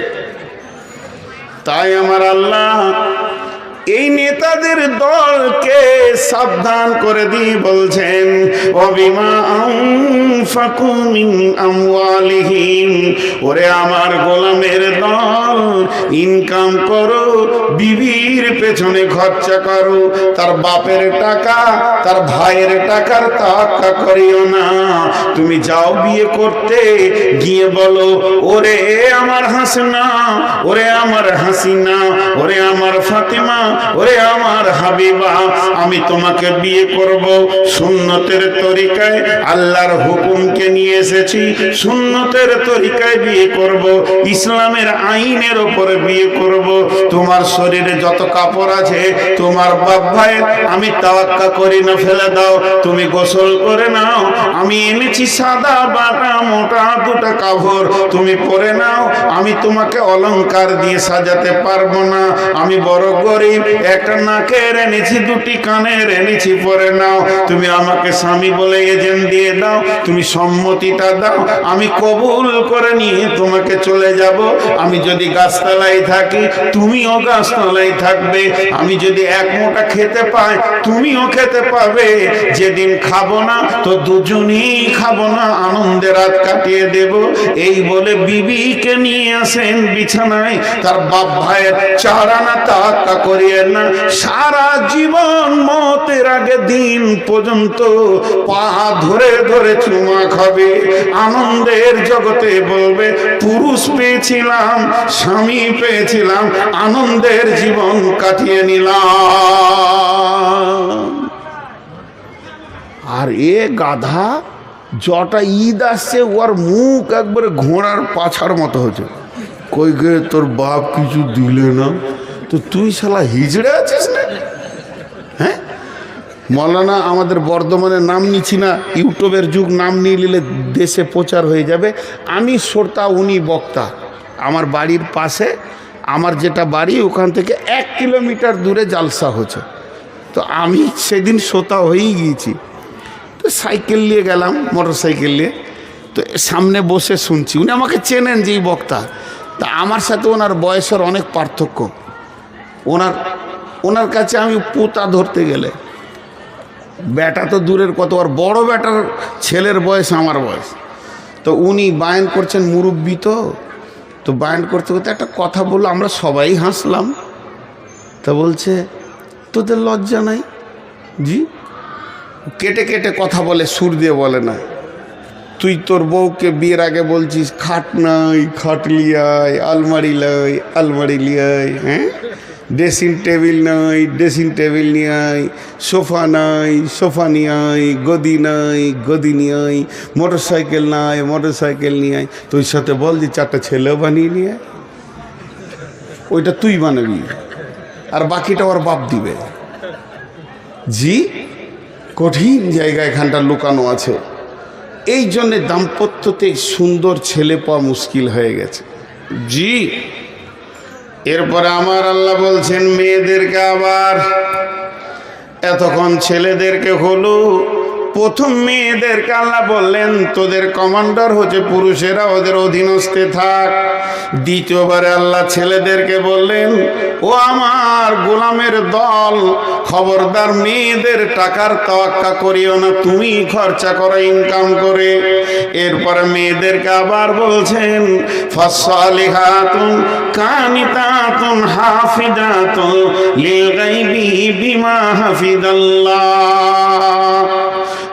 তাই আমার আল্লাহ এই নেতাদের দলকে সাবধান করে দিয়ে বলছেন, ওবিমা আনফাকু মিন আমওয়ালিহিম, ওরে আমার গোলামের দল, ইনকাম করো, বিবির পেছনে খরচা করো। তার বাপের টাকা, তার ভাইয়ের টাকার তাক্কা করিও না। তুমি যাও বিয়ে করতে, গিয়ে বলো, ওরে আমার হাসনা, ওরে আমার হাসিনা, ওরে আমার ফাতেমা, ওরে আমার হাবিবা, আমি তোমাকে বিয়ে করব সুন্নতের তরিকায়, আল্লাহর হুকুমকে নিয়ে এসেছি, সুন্নতের তরিকায় বিয়ে করব, ইসলামের আইনের উপরে বিয়ে করব। তোমার শরীরে যত কাপড় আছে তোমার বাপ ভাইয়ের আমি তাওয়াক্কা করি না, ফেলে দাও, তুমি গোসল করে নাও। আমি এনেছি সাদা বাটা মোটা দুটো কাপড়, তুমি পরে নাও। আমি তোমাকে অলংকার দিয়ে সাজাতে পারবো না, আমি বড় গরিব, একটা নাকের এনেছি, দুটি কানের এনেছি, পরে নাও। তুমি আমাকে স্বামী বলে এজেন্ট দিয়ে দাও, তুমি সম্মতিটা দাও, আমি কবুল করে নিয়ে তোমাকে চলে যাব। আমি যদি গাছতলায় থাকি তুমিও গাছতলায় থাকবে, আমি যদি এক মোটা খেতে পাই তুমিও খেতে পাবে। যেদিন খাবো না তো দুজনেই খাবো না, আনন্দে রাত কাটিয়ে দেব। এই বলে বিবিকে নিয়ে আসেন বিছানায়। তার বাপ ভাইয়ের চারানা তাক্কা করিয়েন না, সারা জীবন মতের আগে দিন পর্যন্ত পা ধরে ধরে চুমা খাবে, আনন্দের জগতে বলবে পুরুষ পেয়েছিলাম, স্বামী পেয়েছিলাম, আনন্দের জীবন কাটিয়ে নিলাম। আর এ গাধা জটা ঈদ আসছে, ওর মুখ একবারে ঘোড়ার পাছার মতো হচ্ছে। কই গে তোর বাপ কিছু দিলে না, তো তুই শালা হিজড়ে আছিস না? হ্যাঁ, মৌলানা আমাদের বর্ধমানের নাম নিচ্ছি না, ইউটিউবের যুগ, নাম নিয়ে নিলে দেশে প্রচার হয়ে যাবে। আমি শ্রোতা, উনি বক্তা। আমার বাড়ির পাশে, আমার যেটা বাড়ি ওখান থেকে 1 কিলোমিটার দূরে জালসা হচ্ছে। তো আমি সেদিন শ্রোতা হয়েই গিয়েছি। তো সাইকেল নিয়ে গেলাম, মোটর সাইকেল নিয়ে, তো সামনে বসে শুনছি। উনি আমাকে চেনেন যে এই বক্তা। তা আমার সাথে ওনার বয়সের অনেক পার্থক্য। ওনার কাছে আমি পুতা ধরতে গেলে, বেটা তো দূরের কত, আর বড় বেটার ছেলের বয়স আমার বয়স। তো উনি বায়ান করছেন, মুরব্বী তো বায়ান করতে করতে একটা কথা বললো, আমরা সবাই হাসলাম। তা বলছে, তোদের লজ্জা নাই? জি। কেটে কেটে কথা বলে, সুর দিয়ে বলে না। তুই তোর বউকে বিয়ের আগে বলছিস খাট নাই, খাট লিয়ায়, আলমারি লাই, আলমারি লিয়ায়, হ্যাঁ, ড্রেসিং টেবিল নাই, ড্রেসিং টেবিল নিয়ে আয়, সোফা নাই, সোফা নিয়ে আয়, গদি নাই, গদি নিয়ে আয়, মোটর সাইকেল নাই, মোটর সাইকেল নিয়ে আয়। তুই সাথে বল যে 4টা ছেলেও বানিয়ে নিয়ে আয়। ওইটা তুই বানাবি, আর বাকিটা ওর বাপ দিবে। জি, কঠিন জায়গা এখানটা লুকানো আছে। এই জন্যে দাম্পত্যতে সুন্দর ছেলে পাওয়া মুশকিল হয়ে গেছে। জি। এরপরে আমার আল্লাহ বলছেন মেয়েদেরকে, আবার এতক্ষণ ছেলেদেরকে হলো, প্রথম মেয়েদেরকে আল্লাহ বললেন তোদের কমান্ডার হচ্ছে পুরুষেরা, ওদের অধীনস্থে থাক। দ্বিতীয়বারে আল্লাহ ছেলেদেরকে বললেন, ও আমার গোলামের দল, খবরদার মেয়েদের টাকার তাওয়াক্কা করিও না, তুমি খরচা করো ইনকাম করে। এরপরে মেয়েদেরকে আবার বলছেন, ফাসসালিহাতুন কানিতাতুন হাফিজাতুন লিল গায়বি বিমা হাফিজাল্লাহ।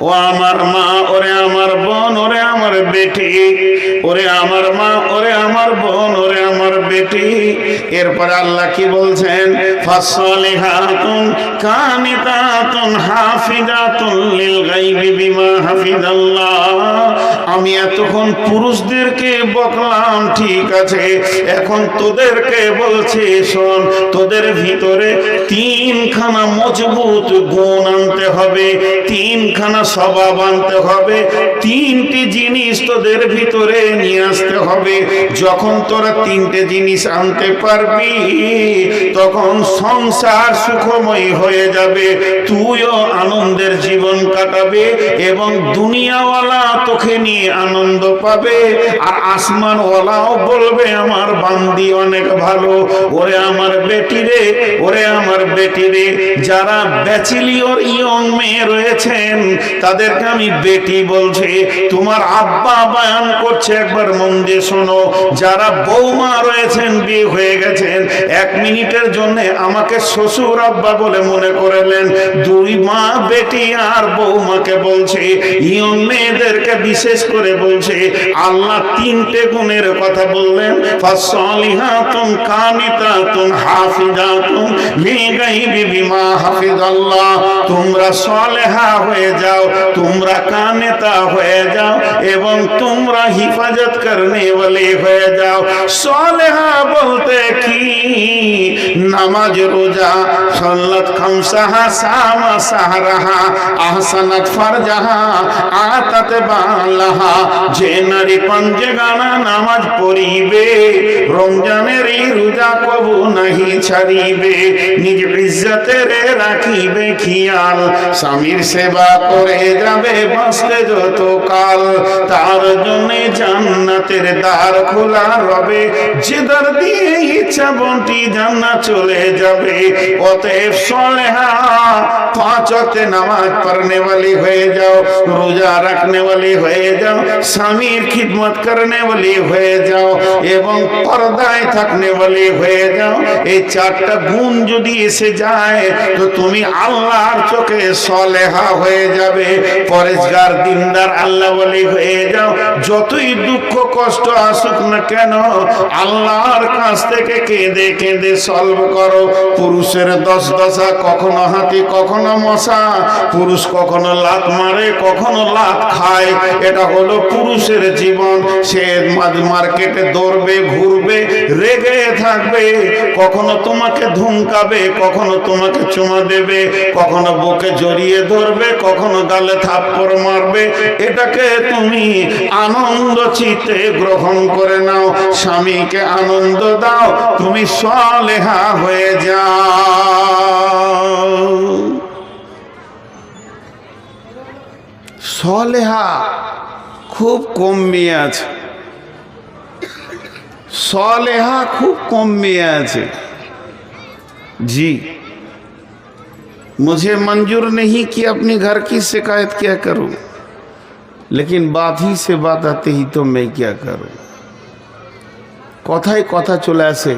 ও আমার মা, ওরে আমার বোন, ওরে আমার বেটি, ওরে আমার মা, ওরে আমার বোন, ওরে আমার বেটি। এরপরে আল্লাহ কি বলছেন, ফাসসালিহাতুন কানিতাতুন হাফিজাতুন লিল গায়বি বিমা হাফিজাল্লাহ। আমি এতক্ষণ পুরুষদেরকে বকলাম, ঠিক আছে, এখন তোদেরকে বলছি শোন, তোদের ভিতরে 3খানা মজবুত গুণ আনতে হবে, 3খানা স্বভাব আনতে হবে, 3টি জিনিস তোদের ভিতরে নিয়ে আসতে হবে। যখন তোরা 3টে জিনিস আনতে পারবি তখন সংসার সুখময় হয়ে যাবে, তুইও আনন্দের জীবন কাটাবে এবং দুনিয়াওয়ালা তোকে নিয়ে আনন্দ পাবে, আর আসমানওয়ালাও বলবে আমার বান্দি অনেক ভালো। ওরে আমার বেটি রে, ওরে আমার বেটি রে, যারা ব্যাচেলিয়র ইয়ং মেয়ে রয়েছেন তাদেরকে আমি বেটি বলছি। তোমার আব্বা বয়ান করছে একবার মন দিয়ে শোনো, যারা বৌমা রয়েছেন, বিয়ে হয়ে গেছেন, 1 মিনিটের জন্য আমাকে শ্বশুর আব্বা বলে মনে করলেন, 2 মা বেটি আর বৌমাকে বলছে, ইয়ং মেয়েদেরকে বিশেষ করে বলছে, আল্লাহ 3টে গুণের কথা বললেন, ফাসলিহাতুন কানিতাতুন হাফিজাতুন লিগাইবি বিমা হাফিজাল্লাহ। তোমরা সলেহা হয়ে যাও, তোমরা কানেতা হয়ে যাও, এবং তোমরা হিফাজত করনে ওয়ালি হয়ে যাও। সলেহা বলতে কি? নামাজ, রোজা, সালাত খামসাহা, সামা সাহরাহা, আহসানাত ফারজাহা, আতাত বালাহা। যে নারী পাঞ্জেগানা নামাজ পড়িবে, রমজানের এই রোজা কবু নাহি ছাড়িবে, নিজ ইজ্জতের রাখিবে খেয়াল, স্বামীর সেবা করে যাবে বাঁচতে যত কাল, তার জন্য জান্নাতের দ্বার খোলা রবে, যে দ্বার দিয়ে ইচ্ছা বন্টি জান্নাত চলে যাবে। অতএব সলেহা 5 ওয়াক্ত নামাজ পড়নে वाली হয়ে যাও, রোজা রাখনে वाली হয়ে যাও, স্বামীর খিদমত করনে वाली হয়ে যাও, এবং পর্দায় থাকনে वाली হয়ে যাও। এই 4টা গুণ যদি এসে যায় তো তুমি আল্লাহর চোখে সলেহা হয়ে যাবে, পরেশগার, দিনদার, আল্লাহ ওয়ালি হয়ে যাও। যতই দুঃখ কষ্ট আসুক না কেন, আল্লাহর কাছ থেকে কেঁদে কেঁদে সলভ করো। পুরুষের 10 দশা, কখনো হাতি কখনো মশা, পুরুষ কখনো লাত মারে কখনো লাত খায়, এটা হলো পুরুষের জীবন। সে মার্কেটে দৌড়বে, ঘুরবে, রেগে থাকবে, কখনো তোমাকে ধুমকাবে, কখনো তোমাকে চুমা দেবে, কখনো বুকে জড়িয়ে ধরবে, কখনো গালে থাপ্পড় মারবে। এটাকে তুমি আনন্দ চিত্তে গ্রহণ করে নাও, স্বামীকে আনন্দ দাও, তুমি সলেহা হয়ে যাও। সলেহা খুব কম মেয়ে আছে, सलेहा खूब कम में আছে। जी, मुझे मंजूर नहीं कि अपने घर की शिकायत क्या करूं, लेकिन बात ही से बात आते ही तो मैं क्या करूं। কথায় কথা চলে আসে।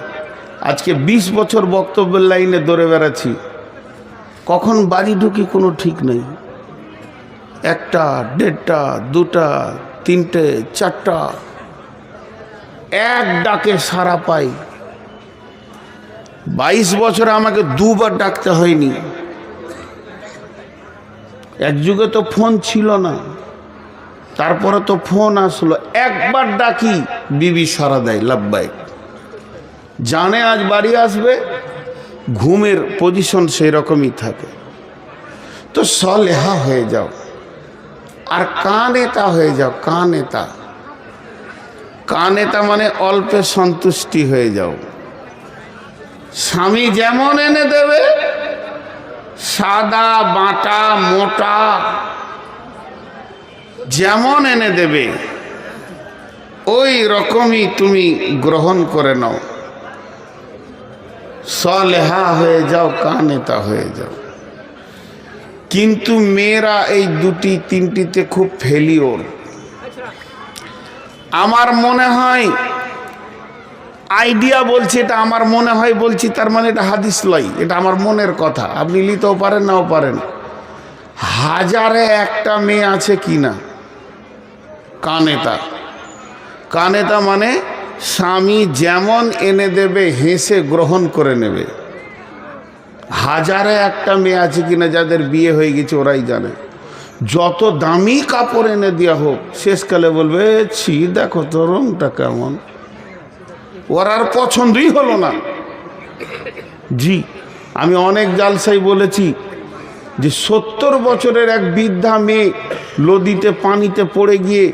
আজকে 20 বছর বক্তব্যের লাইনে দৌড়ে বেড়াচ্ছি, কখন বাড়ি ঢুকি কোনো ঠিক নেই। 1টা, 1.5টা, 2টা, 3টে, 4টা, এক ডাকে সারা পাই। 22 বছরে আমাকে 2বার ডাকতে হয়নি। এক যুগে তো ফোন ছিল না, তারপরে তো ফোন আসলো। একবার ডাকি, বিবি সারা দেয়, লাব্বাইক। জানে আজ বাড়ি আসবে, ঘুমের পজিশন সেই রকমই থাকে। তো সলেহা হয়ে যাও, আর কানেতা হয়ে যাও। কানেতা, কানেতা মানে অল্পে সন্তুষ্টি হয়ে যাও। স্বামী যেমন এনে দেবে, সাদা বাটা মোটা যেমন এনে দেবে, ওই রকমই তুমি গ্রহণ করে নাও। সলেহা হয়ে যাও, কানেতা হয়ে যাও। কিন্তু মেয়েরা এই 2টি 3টিতে খুব ফেলিওর। আমার মনে হয়, আইডিয়া বলছি, এটা আমার মনে হয় বলছি, তার মানে এটা হাদিস লয়, এটা আমার মনের কথা। আপনি নিতেও পারেন, নাও পারেন। 1000-এ 1টা মেয়ে আছে কি না কানেতা। কানেতা মানে স্বামী যেমন এনে দেবে হেসে গ্রহণ করে নেবে। 1000-এ 1টা মেয়ে আছে কিনা যাদের বিয়ে হয়ে গেছে ওরাই জানে। যত দামি কাপড় এনে দেওয়া হোক, শেষকালে বলবে, ছি দেখো তো রংটা কেমন, ওর আর পছন্দই হলো না। জি, আমি অনেক জালসাই বলেছি যে 70 বছরের এক বৃদ্ধা মেয়ে নদীতে পানিতে পড়ে গিয়ে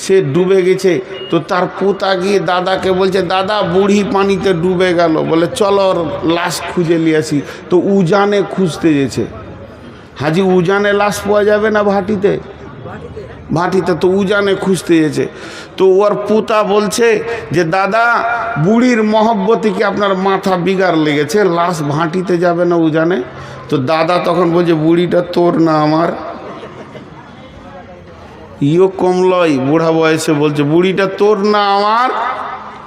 সে ডুবে গেছে। তো তার পোতা গিয়ে দাদাকে বলছে, দাদা বুড়ি পানিতে ডুবে গেল, বলে চলো ওর লাশ খুঁজে নিয়ে আসি। তো উজানে খুঁজতে গেছে। হাজি, উজানে লাশ পাওয়া যাবে না ভাটিতে? ভাটিতে তো উজানে খুঁজতে গেছে। তো ওর পোতা বলছে যে দাদা, বুড়ির মহব্বতে কি আপনার মাথা বিগার লেগেছে, লাশ ভাটিতে যাবে না উজানে? তো দাদা তখন বলছে, বুড়িটা তোর না আমার। ইও কমলই বুড়া বয়সে বলছে, বুড়িটা তোর না আমার?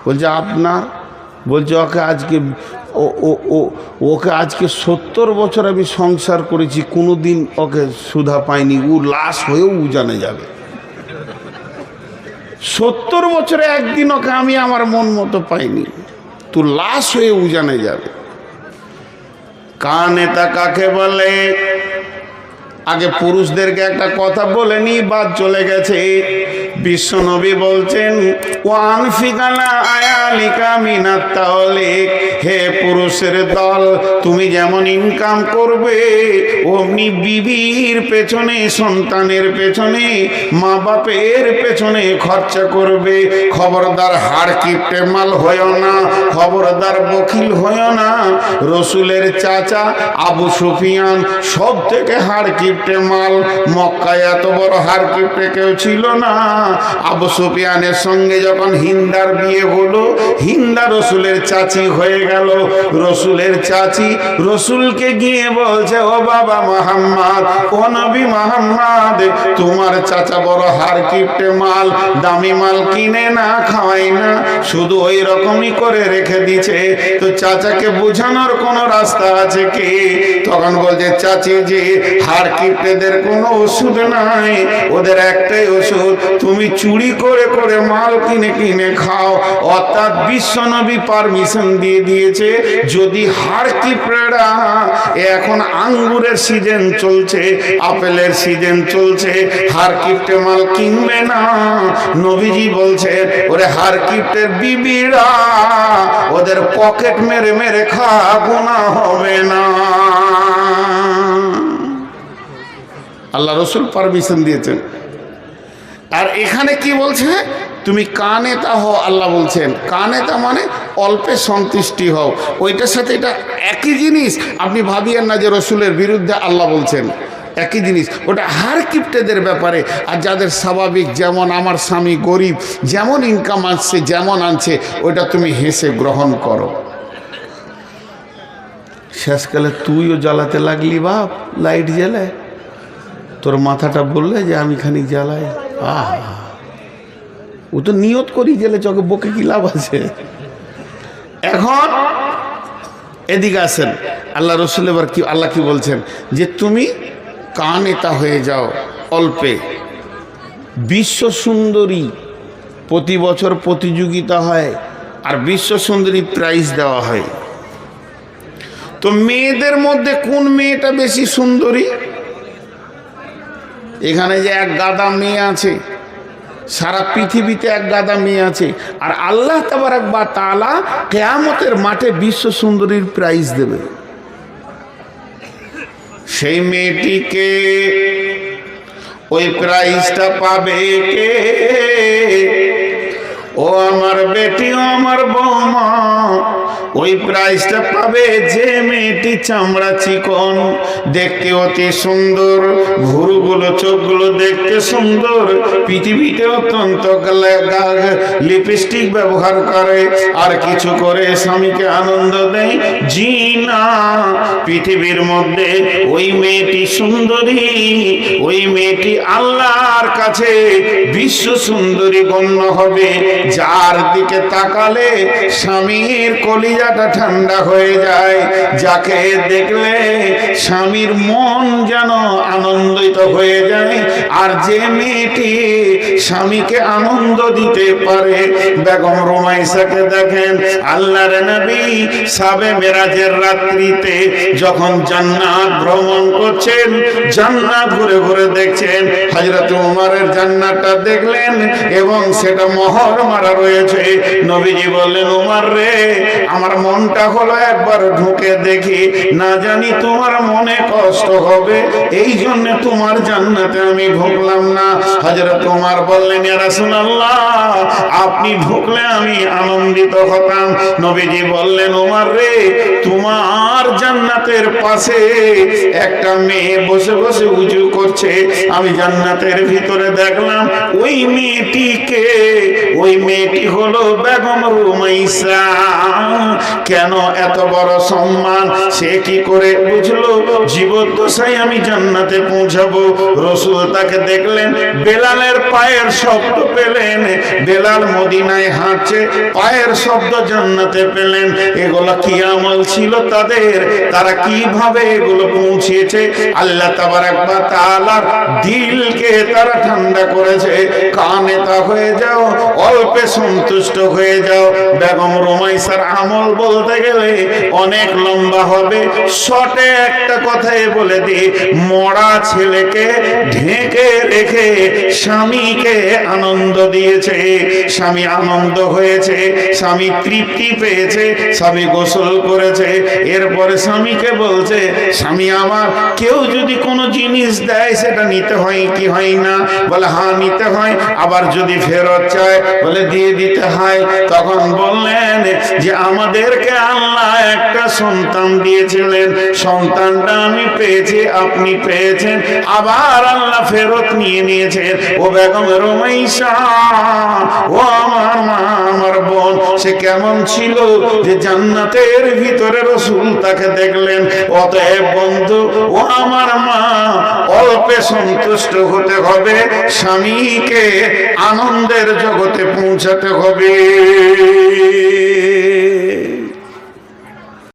বলছে আপনার। বলছে ওকে আজকে 70 বছর আমি সংসার করেছি, কোনোদিন ওকে সুধা পাইনি, ও লাশ হয়েও উজানে যাবে। 70 বছরে একদিন ওকে আমি আমার মন মতো পাইনি, তুই লাশ হয়ে উজানে যাবে। কানেতা কাকে বলে? আগে পুরুষদেরকে একটা কথা বলে নি, বাদ চলে গেছে। বিশ্বনবী বলছেন, ওয়ান ফিকালা আয়ালিকা মিনাত তাওলিক, হে পুরুষের দল, তুমি যেমন ইনকাম করবে অমনি বিবির পেছনে, সন্তানের পেছনে, মা বাপের পেছনে খরচা করবে। খবরদার হাড় কিপটে মাল হয়েও না, খবরদার বকিল হয়েও না। রসুলের চাচা আবু সুফিয়ান সব থেকে হাড় কিপটে মাল। মক্কায় এত বড় হাড় কিপটে কেউ ছিল না। আবু সুফিয়ানের সঙ্গে যখন হিন্দার বিয়ে হলো, হিন্দা রসুলের চাচি হয়ে গেল। রসুলের চাচি রসুলকে গিয়ে বলছে, ও বাবা মুহাম্মদ, ও নবী মুহাম্মদ, তোমার চাচা বড় হাড় কিপটে মাল, দামি মাল কিনে না, খাওয়াই না, শুধু ওই রকমই করে রেখে দিছে। তো চাচাকে বোঝানোর কোনো রাস্তা আছে কি? তখন বলছে, চাচি জি, হাড় কিপটেদের কোনো ওষুধ নাই, ওদের একটাই ওষুধ, তুমি চুরি করে করে মাল কিনে কিনে খাও। অর্থাৎ বিশ্বনবী পারমিশন দিয়ে দিয়েছে, যদি হাড় কিপটেরা, এখন আঙ্গুরের সিজন চলছে, আপেলের সিজন চলছে, হাড় কিপটে মাল কিনবে না। নবীজি বলছে, ওরে হাড় কিপটের বিবিরা, ওদের পকেট মেরে মেরে খা, গুনাহ হবে না। আল্লাহ রসুল পারমিশন দিয়েছেন। আর এখানে কি বলছে? তুমি কানেতা হও, আল্লাহ বলছেন। কানেতা মানে অল্পে সন্তুষ্টি হও। ওইটার সাথে এটা একই জিনিস, আপনি ভাবিয়েন না যে রসুলের বিরুদ্ধে আল্লাহ বলছেন। একই জিনিস, ওটা হাড় কিপটেদের ব্যাপারে। আর যাদের স্বাভাবিক, যেমন আমার স্বামী গরিব, যেমন ইনকাম আসছে, যেমন আনছে, ওটা তুমি হেসে গ্রহণ করো। শেষকালে তুইও জ্বালাতে লাগলি বাপ, লাইট জ্বালায়, তোর মাথাটা বললে যে আমি খানিক জ্বালাই। ও তো নিয়ত করি গেলে, চোখে বকে কি লাভ আছে? এখন এদিকে আসেন, আল্লাহ রসুল এবার কি, আল্লাহ কি বলছেন? যে তুমি কানেতা হয়ে যাও অল্পে। বিশ্ব সুন্দরী প্রতি বছর প্রতিযোগিতা হয়, আর বিশ্ব সুন্দরী প্রাইজ দেওয়া হয়। তো মেয়েদের মধ্যে কোন মেয়েটা বেশি সুন্দরী? এখানে যে এক গাদা মেয়ে আছে, সারা পৃথিবীতে এক গাদা মেয়ে আছে, আর আল্লাহ তাবারক ওয়া তাআলা কিয়ামতের মাঠে বিশ্ব সুন্দরীর প্রাইজ দেবে। সেই মেয়েটিকে, ওই প্রাইজটা পাবে কে? ও আমার বেটি, ও আমার বৌমা, ওই প্রাইজটা পাবে যে মেয়েটি চামড়া চিকন, দেখতে অতি সুন্দর, ভুরুগুলো চোখগুলো দেখতে সুন্দর, পৃথিবীতে অত্যন্ত লিপস্টিক ব্যবহার করে, আর কিছু করে স্বামীকে আনন্দ দেয়। জি না, পৃথিবীর মধ্যে ওই মেয়েটি সুন্দরী, ওই মেয়েটি আল্লাহর কাছে বিশ্ব সুন্দরী গণ্য হবে, যার দিকে তাকালে স্বামীর কলিজাটা ঠান্ডা হয়ে যায়, যাকে দেখলে স্বামীর মন যেন আনন্দিত হয়ে যায়। আর যে মেয়েটি স্বামীকে আনন্দ দিতে পারে, বেগম রুমাইসাকে দেখেন, আল্লাহর নবী সাবে মেরাজের রাত্রিতে যখন জান্নাত ভ্রমণ করছেন, জান্নাত ঘুরে ঘুরে দেখছেন, হযরত উমরের জান্নাতটা দেখলেন এবং সেটা মোহর মারা রয়েছে। নবীজি বললেন, উমর রে, আমার মনটা হলো একবার ঢুকে দেখি, না জানি তোমার মনে কষ্ট হবে, এই জন্য তোমার জান্নাতে আমি ঢুকলাম না। হযরত উমর বললেন, ইয়া রাসূলুল্লাহ, আপনি ঢুকলে আমি আনন্দিত হতাম। নবীজি বললেন, উমর রে, তোমার জান্নাতের পাশে একটা মেয়ে বসে বসে উজু করছে, আমি জান্নাতের ভিতরে দেখলাম ওই মেয়েটিকে, ওই মেয়েটি হলো বেগম রুমাইসা। কেন এত বড় সম্মান? সে কি করে বুঝলো জীবদ্দশায় আমি জান্নাতে পৌঁছাবো? রাসূল তাকে দেখলেন, বেলালের পায়ের শব্দ পেলেন, বেলাল মদিনায় হাঁটছে, পায়ের শব্দ জান্নাতে পেলেন। এগুলো কি আমল ছিল তাদের? তারা কিভাবে এগুলো পৌঁছেছে? আল্লাহ তাবারক ওয়া তাআলার দিলকে তারা ঠান্ডা করেছে। কানে তা হয়ে যাও, অল্পে সন্তুষ্ট হয়ে যাও। বেগম রুমাইসার আমল বলতে গেলে অনেক লম্বা হবে, শর্টে একটা কথাই বলে দিই, মরা ছেলেকে ঢেকে রেখে স্বামীকে আনন্দ দিয়েছে। স্বামী আনন্দ হয়েছে, স্বামী তৃপ্তি পেয়েছে, স্বামী গোসল করেছে। এরপরে স্বামীকে বলছে, স্বামী আমার, কেউ যদি কোনো জিনিস দেয় সেটা নিতে হয় কি হয় না? বলে হ্যাঁ নিতে হয়। আবার যদি ফেরত চায় বলে দিয়ে দিতে হয়। তখন বললেন যে আমাদেরকে আল্লাহ একটা সন্তান দিয়েছিলেন, সন্তানটা আমি পেয়েছি, আপনি পেয়েছেন, আবার আল্লাহ ফেরত নিয়ে নিয়েছেন। ও বেগম রুমাইসা, ও আমার মা, আমার বোন, সে কেমন ছিল যে জান্নাতের ভিতরে রাসূল তাকে দেখলেন। অতএব বন্ধু, ও আমার মা, অল্পে সন্তুষ্ট হতে হবে, স্বামীকে আনন্দের জগতে পৌঁছাতে হবে।